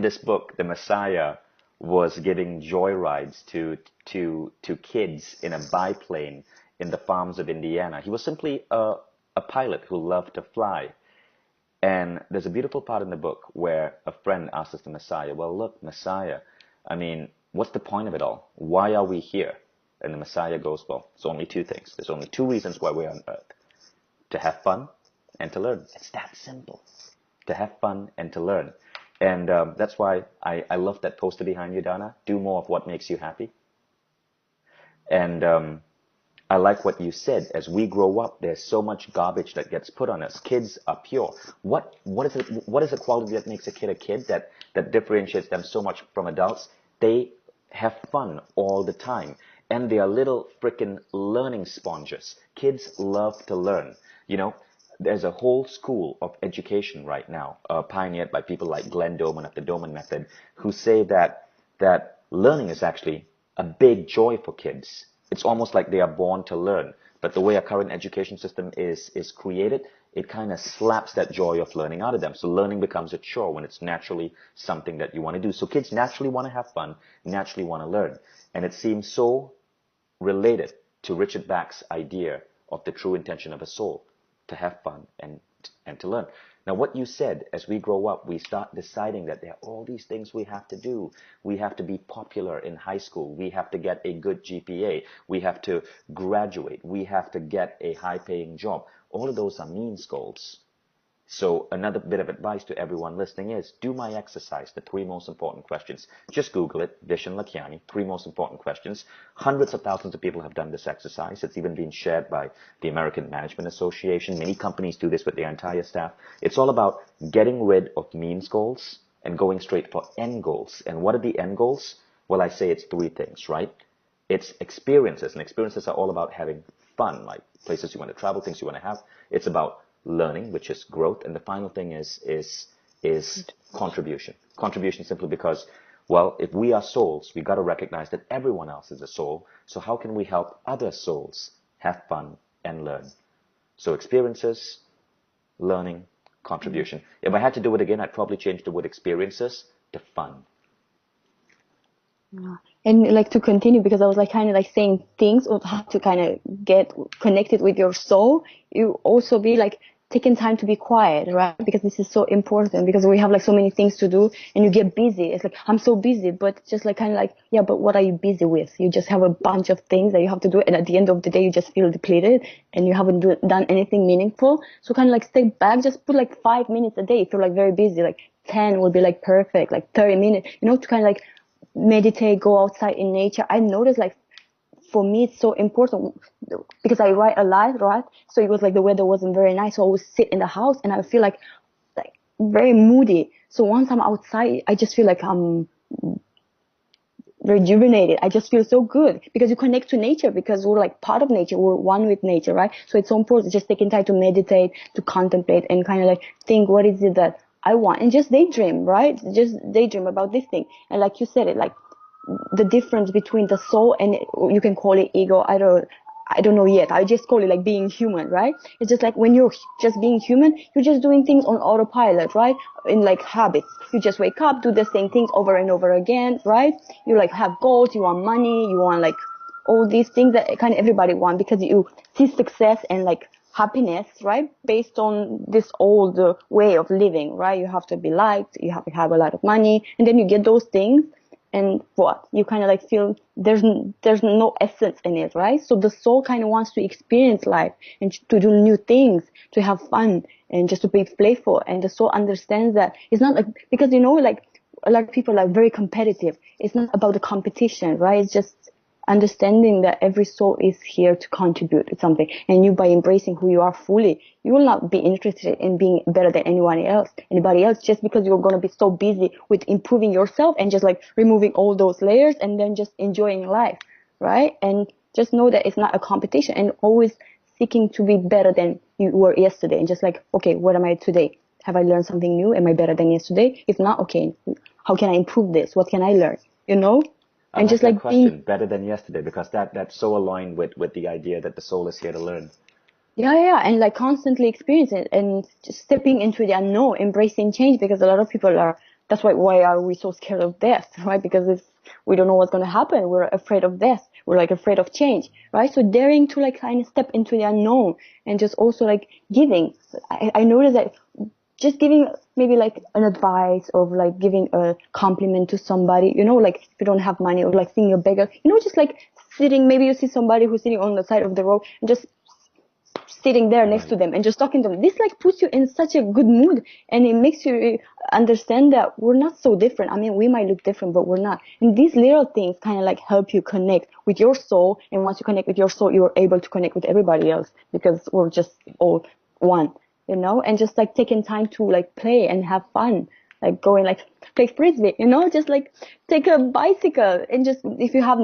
this book, the Messiah was giving joyrides to kids in a biplane in the farms of Indiana. He was simply a pilot who loved to fly. And there's a beautiful part in the book where a friend asks the Messiah, well, look, Messiah, I mean, what's the point of it all? Why are we here? And the Messiah goes, well, it's only two things. There's only two reasons why we're on earth. To have fun and to learn. It's that simple. To have fun and to learn. And that's why I love that poster behind you, Dana. Do more of what makes you happy. And I like what you said. As we grow up, there's so much garbage that gets put on us. Kids are pure. What is the quality that makes a kid that differentiates them so much from adults? They have fun all the time. And they are little freaking learning sponges. Kids love to learn. There's a whole school of education right now, pioneered by people like Glenn Doman of the Doman Method, who say that learning is actually a big joy for kids. It's almost like they are born to learn. But the way our current education system is created, it kind of slaps that joy of learning out of them. So learning becomes a chore when it's naturally something that you want to do. So kids naturally want to have fun, naturally want to learn. And it seems so related to Richard Bach's idea of the true intention of a soul, to have fun and to learn. Now, what you said, as we grow up, we start deciding that there are all these things we have to do. We have to be popular in high school. We have to get a good GPA. We have to graduate. We have to get a high-paying job. All of those are means goals. So another bit of advice to everyone listening is, do my exercise, the 3 most important questions. Just Google it, Vishen Lakhiani, 3 most important questions. Hundreds of thousands of people have done this exercise. It's even been shared by the American Management Association. Many companies do this with their entire staff. It's all about getting rid of means goals and going straight for end goals. And what are the end goals? Well, I say it's 3 things, right? It's experiences, and experiences are all about having fun, like places you want to travel, things you want to have. It's about learning, which is growth, and the final thing is contribution. Contribution simply because, well, if we are souls, we got to recognize that everyone else is a soul. So how can we help other souls have fun and learn? So experiences, learning, contribution. If I had to do it again, I'd probably change the word experiences to fun. And like to continue, because I was like kind of like saying things of how to kind of get connected with your soul. You also be like taking time to be quiet, right? Because this is so important, because we have like so many things to do and you get busy. It's like, I'm so busy, but just like kind of like, yeah, but what are you busy with? You just have a bunch of things that you have to do. And at the end of the day, you just feel depleted and you haven't done anything meaningful. So kind of like step back, just put like 5 minutes a day. If you're like very busy, like 10 would be like perfect, like 30 minutes, to kind of like meditate, go outside in nature. I noticed like for me it's so important because I write a lot, right? So it was like the weather wasn't very nice, so I would sit in the house and I feel like very moody. So once I'm outside, I just feel like I'm rejuvenated. I just feel so good because you connect to nature, because we're like part of nature, we're one with nature, right? So it's so important just taking time to meditate, to contemplate, and kind of like think, what is it that I want, and just daydream, right? Just daydream about this thing. And like you said, it like the difference between the soul and you can call it ego. I don't know yet. I just call it like being human, right? It's just like when you're just being human, you're just doing things on autopilot, right? In like habits. You just wake up, do the same things over and over again, right? You like have goals, you want money, you want like all these things that kind of everybody want, because you see success and like happiness, right? Based on this old way of living, right? You have to be liked, you have to have a lot of money, and then you get those things. And what? You kind of like feel there's no essence in it, right? So the soul kind of wants to experience life and to do new things, to have fun and just to be playful. And the soul understands that it's not like, because like a lot of people are very competitive. It's not about the competition, right? It's just understanding that every soul is here to contribute to something. And you, by embracing who you are fully, you will not be interested in being better than anybody else, just because you're going to be so busy with improving yourself and just like removing all those layers and then just enjoying life, right? And just know that it's not a competition, and always seeking to be better than you were yesterday, and just like, okay, what am I today? Have I learned something new? Am I better than yesterday? If not, okay, how can I improve this? What can I learn? And just like question, better than yesterday, because that's so aligned with the idea that the soul is here to learn. Yeah, and like constantly experiencing and just stepping into the unknown, embracing change, because a lot of people that's why are we so scared of death, right? Because we don't know what's going to happen. We're afraid of death. We're like afraid of change, right? So daring to like kind of step into the unknown, and just also like giving. I noticed that just giving maybe like an advice, or like giving a compliment to somebody, like if you don't have money, or like seeing a beggar, just like sitting, maybe you see somebody who's sitting on the side of the road and just sitting there next to them and just talking to them. This like puts you in such a good mood, and it makes you understand that we're not so different. I mean, we might look different, but we're not. And these little things kind of like help you connect with your soul. And once you connect with your soul, you're able to connect with everybody else, because we're just all one. And just like taking time to like play and have fun, like going like play frisbee, just like take a bicycle, and just if you have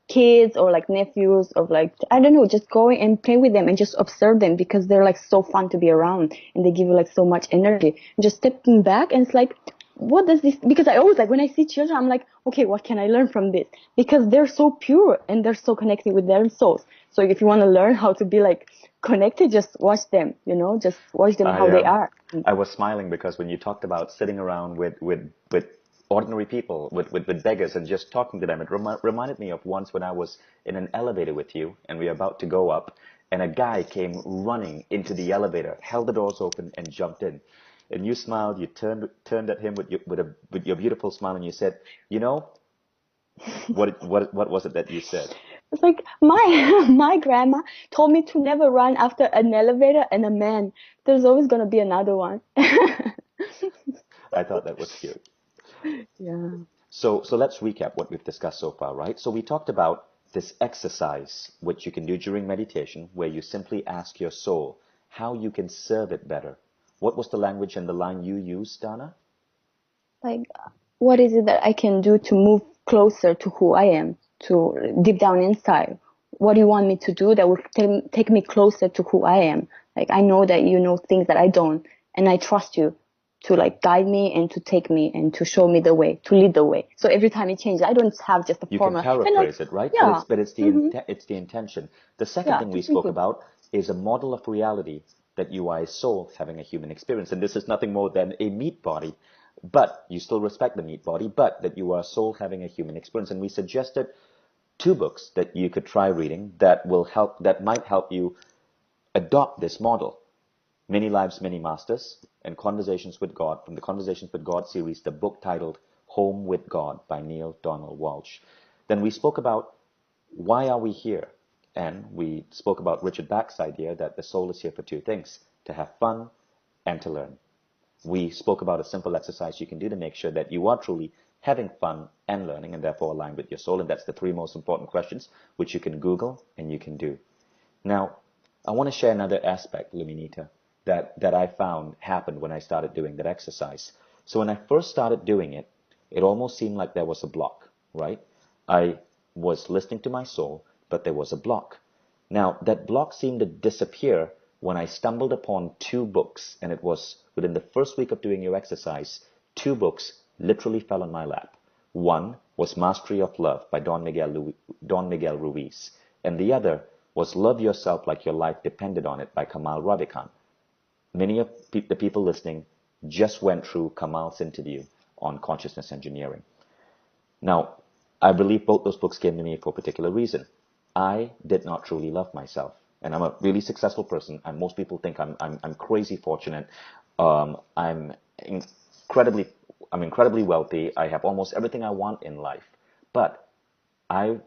kids or like nephews, or like, I don't know, just going and play with them and just observe them, because they're like so fun to be around and they give you like so much energy. And just stepping back, and it's like, what does this, because I always like, when I see children, I'm like, okay, what can I learn from this? Because they're so pure and they're so connected with their souls. So if you want to learn how to be like connected, just watch them, just watch them how I they um are. I was smiling because when you talked about sitting around with ordinary people, with beggars, and just talking to them, it reminded me of once when I was in an elevator with you, and we were about to go up, and a guy came running into the elevator, held the doors open, and jumped in. And you smiled, you turned at him with your beautiful smile, and you said, you know, what was it that you said? It's like my my grandma told me to never run after an elevator and a man. There's always gonna be another one. I thought that was cute. Yeah. So let's recap what we've discussed so far, right? So we talked about this exercise, which you can do during meditation, where you simply ask your soul how you can serve it better. What was the language and the line you used, Dana? Like, what is it that I can do to move closer to who I am, to deep down inside? What do you want me to do that will take me closer to who I am? Like, I know that you know things that I don't, and I trust you to like guide me and to take me and to show me the way, to lead the way. So every time it changes, I don't have just a You can formula. And like, paraphrase it, right? But yeah, it's the intention. The second yeah, thing to we feel spoke good. about is a model of reality that you are a soul having a human experience, and this is nothing more than a meat body, but you still respect the meat body, but that you are a soul having a human experience. And we suggested two books that you could try reading that might help you adopt this model. Many Lives, Many Masters, and Conversations with God, from the Conversations with God series, the book titled Home with God by Neale Donald Walsch. Then we spoke about why are we here? And we spoke about Richard Bach's idea that the soul is here for two things, to have fun and to learn. We spoke about a simple exercise you can do to make sure that you are truly having fun and learning and therefore aligned with your soul. And that's the three most important questions, which you can Google and you can do. Now, I want to share another aspect, Luminita, that I found happened when I started doing that exercise. So when I first started doing it, it almost seemed like there was a block, right? I was listening to my soul, but there was a block. Now, that block seemed to disappear when I stumbled upon two books, and it was within the first week of doing your exercise, two books literally fell on my lap. One was Mastery of Love by Don Miguel Ruiz, and the other was Love Yourself Like Your Life Depended on It by Kamal Ravikant. Many of the people listening just went through Kamal's interview on consciousness engineering. Now, I believe both those books came to me for a particular reason. I did not truly love myself. And I'm a really successful person, and most people think I'm crazy fortunate. I'm incredibly I'm incredibly wealthy. I have almost everything I want in life. But I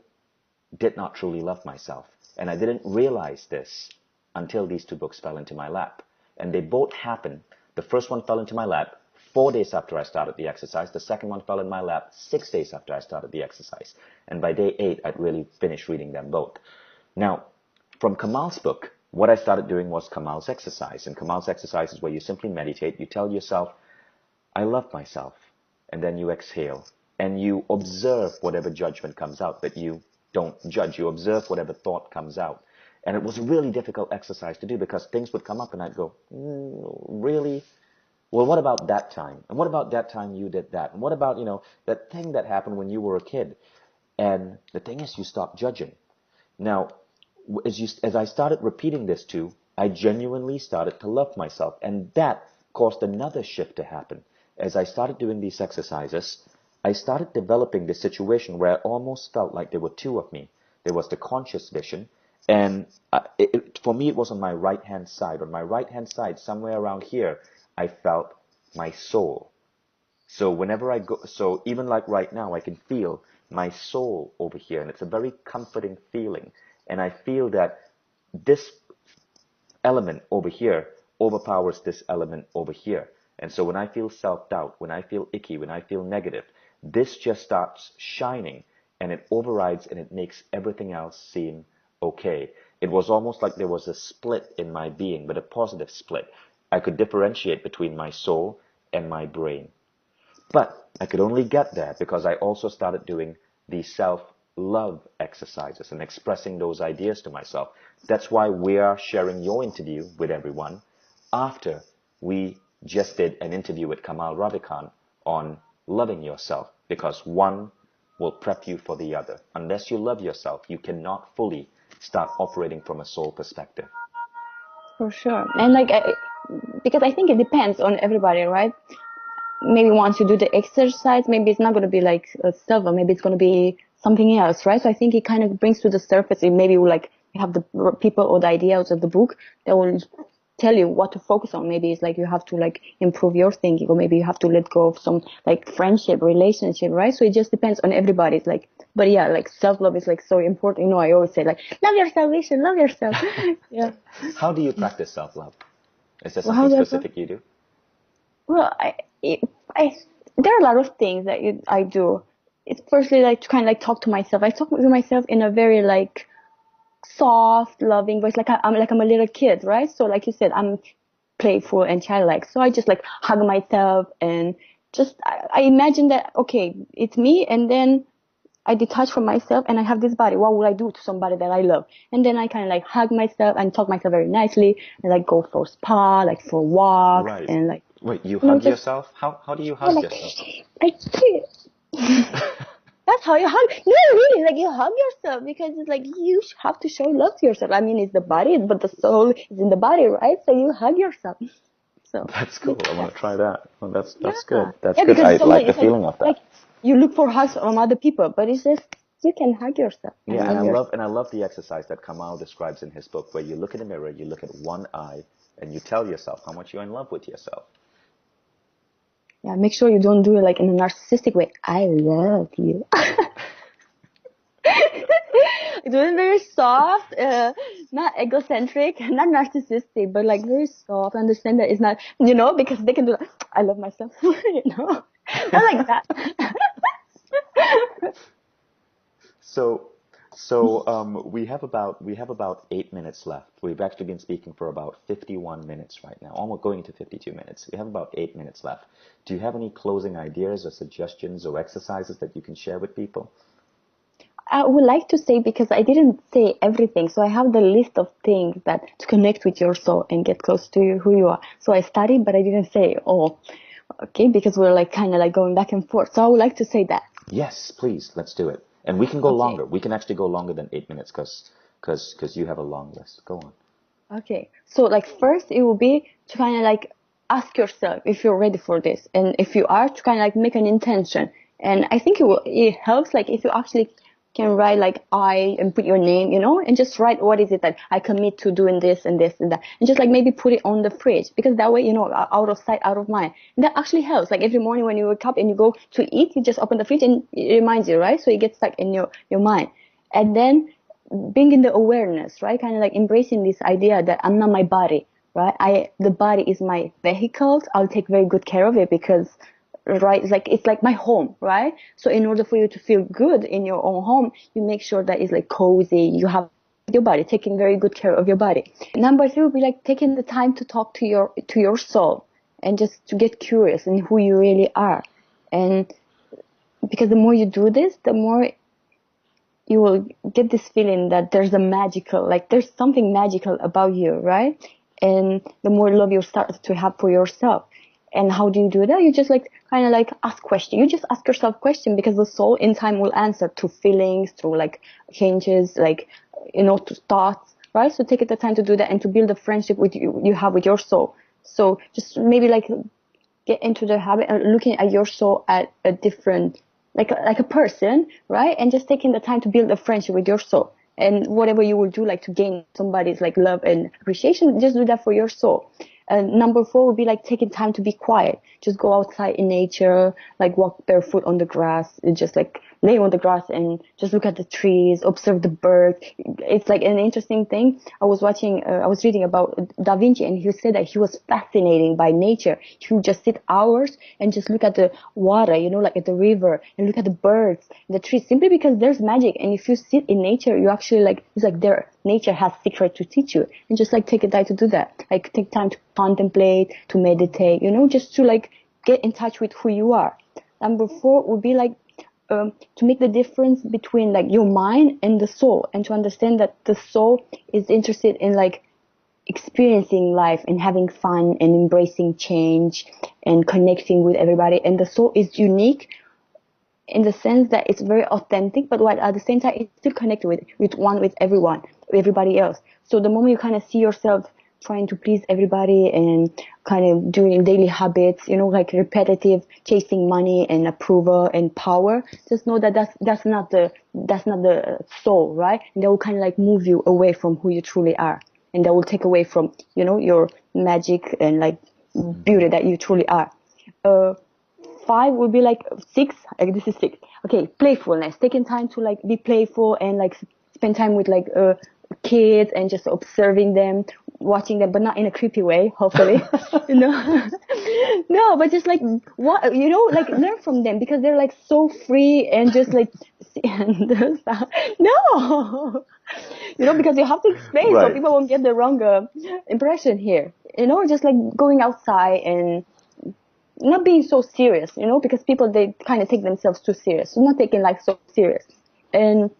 did not truly love myself. And I didn't realize this until these two books fell into my lap. And they both happened. The first one fell into my lap 4 days after I started the exercise. The second one fell in my lap 6 days after I started the exercise. And by day 8, I'd really finished reading them both. Now, from Kamal's book, what I started doing was Kamal's exercise. And Kamal's exercise is where you simply meditate. You tell yourself, I love myself. And then you exhale. And you observe whatever judgment comes out, but you don't judge. You observe whatever thought comes out. And it was a really difficult exercise to do because things would come up and I'd go, really? Well, what about that time? And what about that time you did that? And what about, that thing that happened when you were a kid? And the thing is, you stop judging. Now, as I started repeating this too, I genuinely started to love myself. And that caused another shift to happen. As I started doing these exercises, I started developing this situation where I almost felt like there were two of me. There was the conscious vision, and for me, it was on my right-hand side. On my right-hand side, somewhere around here, I felt my soul. So whenever I go, so even like right now, I can feel my soul over here, and it's a very comforting feeling. And I feel that this element over here overpowers this element over here. And so when I feel self-doubt, when I feel icky, when I feel negative, this just starts shining and it overrides and it makes everything else seem okay. It was almost like there was a split in my being, but a positive split. I could differentiate between my soul and my brain. But I could only get there because I also started doing the self-love exercises and expressing those ideas to myself. That's why we are sharing your interview with everyone after we just did an interview with Kamal Ravikant on loving yourself, because one will prep you for the other. Unless you love yourself, you cannot fully start operating from a soul perspective. For sure. And like, because I think it depends on everybody, right? Maybe once you do the exercise, maybe it's not going to be like a silver, maybe it's going to be something else, right? So I think it kind of brings to the surface, it maybe will like have the people or the ideas of the book that will tell you what to focus on. Maybe it's like you have to like improve your thinking, or maybe you have to let go of some like friendship, relationship, right? So it just depends on everybody. It's like, but yeah, like self-love is like so important. You know, I always say like, love yourself, Vishen, love yourself. Yeah. How do you practice self-love? Is there Well, how something do I specific you do? Well, I, there are a lot of things that I do. It's firstly like to kind of like talk to myself. I talk to myself in a very like soft, loving voice. Like I'm a little kid, right? So like you said, I'm playful and childlike. So I just like hug myself and just I imagine that okay, it's me, and then I detach from myself and I have this body. What would I do to somebody that I love? And then I kind of like hug myself and talk myself very nicely and like go for spa, like for walks Right. and like, Wait, you you know, hug just yourself? How do you yeah, hug yourself? like that's how you hug. No, really, like you hug yourself because it's like you have to show love to yourself. I mean, it's the body, but the soul is in the body, right? So you hug yourself. So That's cool. I want to try that. Well, that's yeah, good. That's yeah, good. because I like somebody the it's feeling of that. like you look for hugs from other people, but it's just you can hug yourself and Yeah, and love yourself. I love the exercise that Kamal describes in his book, where you look in the mirror, you look at one eye, and you tell yourself how much you're in love with yourself. Yeah, make sure you don't do it like in a narcissistic way. I love you. Do it very soft, not egocentric, not narcissistic, but like very soft. Understand that it's not, you know, because they can do like, I love myself, you know, not like that. So, we have about 8 minutes left. We've actually been speaking for about 51 minutes right now, almost going to 52 minutes. We have about 8 minutes left. Do you have any closing ideas or suggestions or exercises that you can share with people? I would like to say, because I didn't say everything, so I have the list of things that to connect with your soul and get close to you, who you are. So I studied, but I didn't say all, okay, because we're like kind of like going back and forth. So I would like to say that. Yes, please, let's do it. And we can go Okay. longer. We can actually go longer than 8 minutes because you have a long list. Go on. Okay. So like first it will be to kind of like ask yourself if you're ready for this. And if you are, to kind of like make an intention. And I think it helps like if you actually can write like I and put your name, you know, and just write what is it that I commit to doing this and this and that. And just like maybe put it on the fridge, because that way, you know, out of sight, out of mind. And that actually helps. Like every morning when you wake up and you go to eat, you just open the fridge and it reminds you, right? So it gets stuck in your mind. And then being in the awareness, right? Kind of like embracing this idea that I'm not my body, right? The body is my vehicle. I'll take very good care of it because, right, it's like my home, right? So in order for you to feel good in your own home, you make sure that it's like cozy. You have your body, taking very good care of your body. Number three would be like taking the time to talk to your soul and just to get curious in who you really are. And because the more you do this, the more you will get this feeling that there's there's something magical about you, right? And the more love you start to have for yourself. And how do you do that? You just like kind of like ask questions. You just ask yourself questions, because the soul in time will answer to feelings, through like hinges, like, you know, to thoughts, right? So take the time to do that and to build a friendship with you have with your soul. So just maybe like get into the habit of looking at your soul at a different, like a person, right? And just taking the time to build a friendship with your soul. And whatever you will do, like to gain somebody's like love and appreciation, just do that for your soul. Number four would be like taking time to be quiet. Just go outside in nature, like walk barefoot on the grass, and just like lay on the grass and just look at the trees, observe the birds. It's like an interesting thing. I was reading about Da Vinci, and he said that he was fascinated by nature. He would just sit hours and just look at the water, you know, like at the river, and look at the birds, the trees, simply because there's magic. And if you sit in nature, you actually like, it's like nature has secret to teach you, and just like take a time to do that. Like take time to contemplate, to meditate, you know, just to like get in touch with who you are. Number four would be like to make the difference between like your mind and the soul, and to understand that the soul is interested in like experiencing life and having fun and embracing change and connecting with everybody. And the soul is unique in the sense that it's very authentic, but while at the same time it's still connected with everyone, with everybody else. So the moment you kind of see yourself trying to please everybody and kind of doing daily habits, like repetitive chasing money and approval and power, just know that that's not the soul, right? And that will kind of like move you away from who you truly are, and that will take away from your magic and like beauty that you truly are. 5 would be like 6. Like this is 6. Okay, playfulness, taking time to like be playful and like spend time with like kids and just observing them, watching them, but not in a creepy way, hopefully. No, but just like what like learn from them, because they're like so free and just like and no, because you have to explain so Right. people won't get the wrong impression here. Just like going outside and not being so serious, because people, they kind of take themselves too serious. So not taking life so serious. And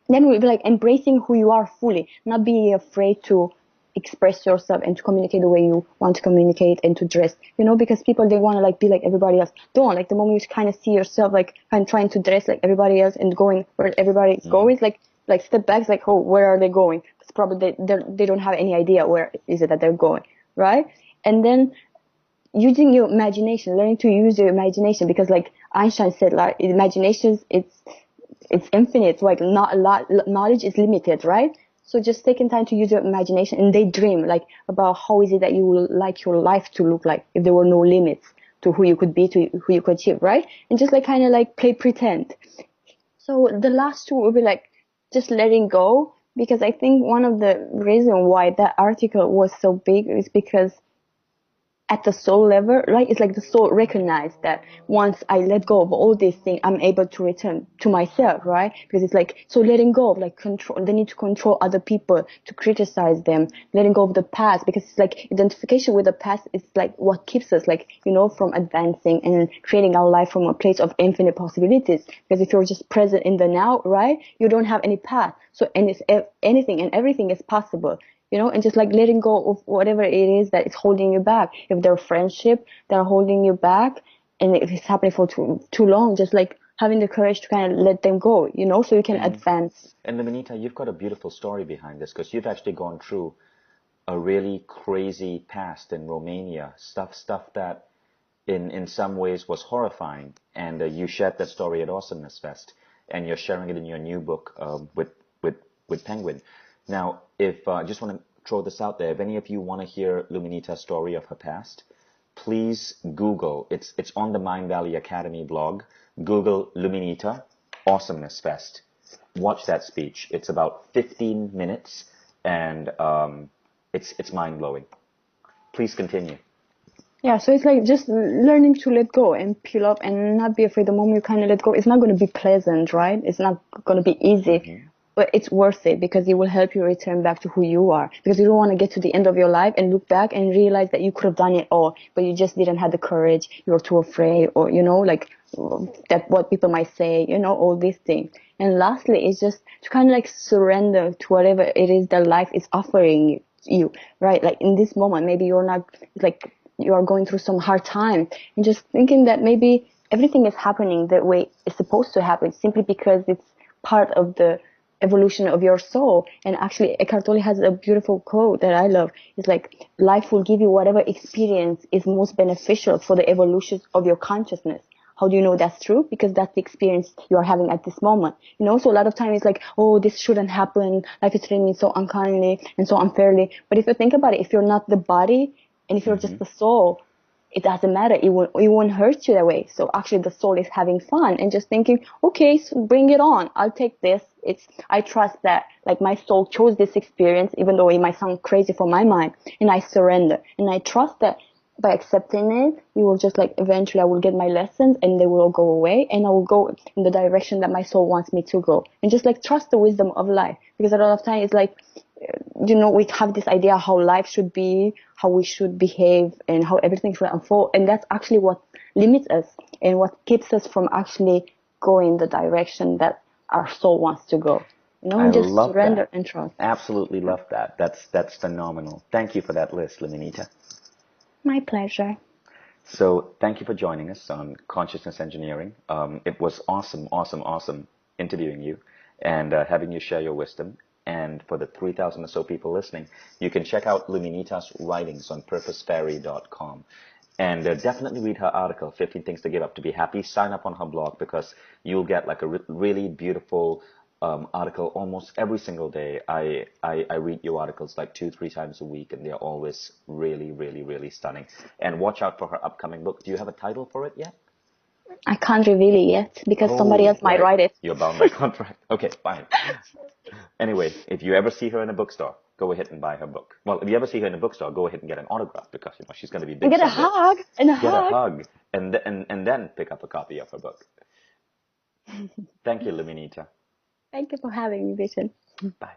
then we'll be like embracing who you are fully, not being afraid to express yourself and to communicate the way you want to communicate and to dress, because people, they want to like be like everybody else. Don't, like the moment you kind of see yourself like kind of trying to dress like everybody else and going where everybody goes, like step back, like, oh, where are they going? It's probably they don't have any idea where is it that they're going, right? And then using your imagination, learning to use your imagination, because like Einstein said, like imagination, it's infinite. Like not a lot, knowledge is limited, right? So just taking time to use your imagination and daydream, like about how is it that you would like your life to look like if there were no limits to who you could be, to who you could achieve, right? And just like kind of like play pretend. So the last 2 will be like just letting go, because I think one of the reasons why that article was so big is because at the soul level, right? It's like the soul recognized that once I let go of all these things, I'm able to return to myself, right? Because it's like, so letting go of like control, the need to control other people, to criticize them, letting go of the past, because it's like identification with the past is like what keeps us like, from advancing and creating our life from a place of infinite possibilities. Because if you're just present in the now, right? You don't have any past. So anything and everything is possible. And just like letting go of whatever it is that is holding you back. If there are friendship that are holding you back, and if it's happening for too long, just like having the courage to kind of let them go, so you can advance. And Luminita, you've got a beautiful story behind this, because you've actually gone through a really crazy past in Romania, stuff that in some ways was horrifying, and you shared that story at Awesomeness Fest, and you're sharing it in your new book with Penguin. Now, if I just want to throw this out there, if any of you want to hear Luminita's story of her past, please Google. It's on the Mindvalley Academy blog. Google Luminita Awesomeness Fest. Watch that speech. It's about 15 minutes, and it's mind blowing. Please continue. Yeah, so it's like just learning to let go and peel up and not be afraid. The moment you kind of let go, it's not going to be pleasant, right? It's not going to be easy. But it's worth it, because it will help you return back to who you are. Because you don't want to get to the end of your life and look back and realize that you could have done it all, but you just didn't have the courage. You were too afraid, or, like that what people might say, all these things. And lastly, it's just to kind of like surrender to whatever it is that life is offering you, right? Like in this moment, maybe you're not, like you are going through some hard time, and just thinking that maybe everything is happening the way it's supposed to happen, simply because it's part of the evolution of your soul. And actually Eckhart Tolle has a beautiful quote that I love. It's like, life will give you whatever experience is most beneficial for the evolution of your consciousness. How do you know that's true? Because that's the experience you are having at this moment. So a lot of times it's like, oh, this shouldn't happen. Life is treating me so unkindly and so unfairly. But if you think about it, if you're not the body and if you're just the soul, it doesn't matter. It won't hurt you that way. So actually the soul is having fun and just thinking, okay, so bring it on. I'll take this. I trust that like my soul chose this experience, even though it might sound crazy for my mind, and I surrender. And I trust that by accepting it, you will just like eventually I will get my lessons and they will go away, and I will go in the direction that my soul wants me to go. And just like trust the wisdom of life, because a lot of time it's like, we have this idea how life should be, how we should behave, and how everything should unfold. And that's actually what limits us and what keeps us from actually going the direction that our soul wants to go. I just love surrender that. and trust. Absolutely love that. That's phenomenal. Thank you for that list, Luminita. My pleasure. So thank you for joining us on Consciousness Engineering. It was awesome interviewing you and having you share your wisdom. And for the 3,000 or so people listening, you can check out Luminita's writings on purposefairy.com. And definitely read her article, 15 Things to Give Up to Be Happy. Sign up on her blog because you'll get like a really beautiful article almost every single day. I read your articles like 2-3 times a week, and they're always really stunning. And watch out for her upcoming book. Do you have a title for it yet? I can't reveal it yet because somebody Oh, else might right. write it. You're bound by contract. Okay, fine. Anyway, if you ever see her in a bookstore, go ahead and buy her book. Well, if you ever see her in a bookstore, go ahead and get an autograph because she's going to be I big get a someday. hug and a Get a hug. hug and then pick up a copy of her book. Thank you, Luminita. Thank you for having me, Vision. Bye.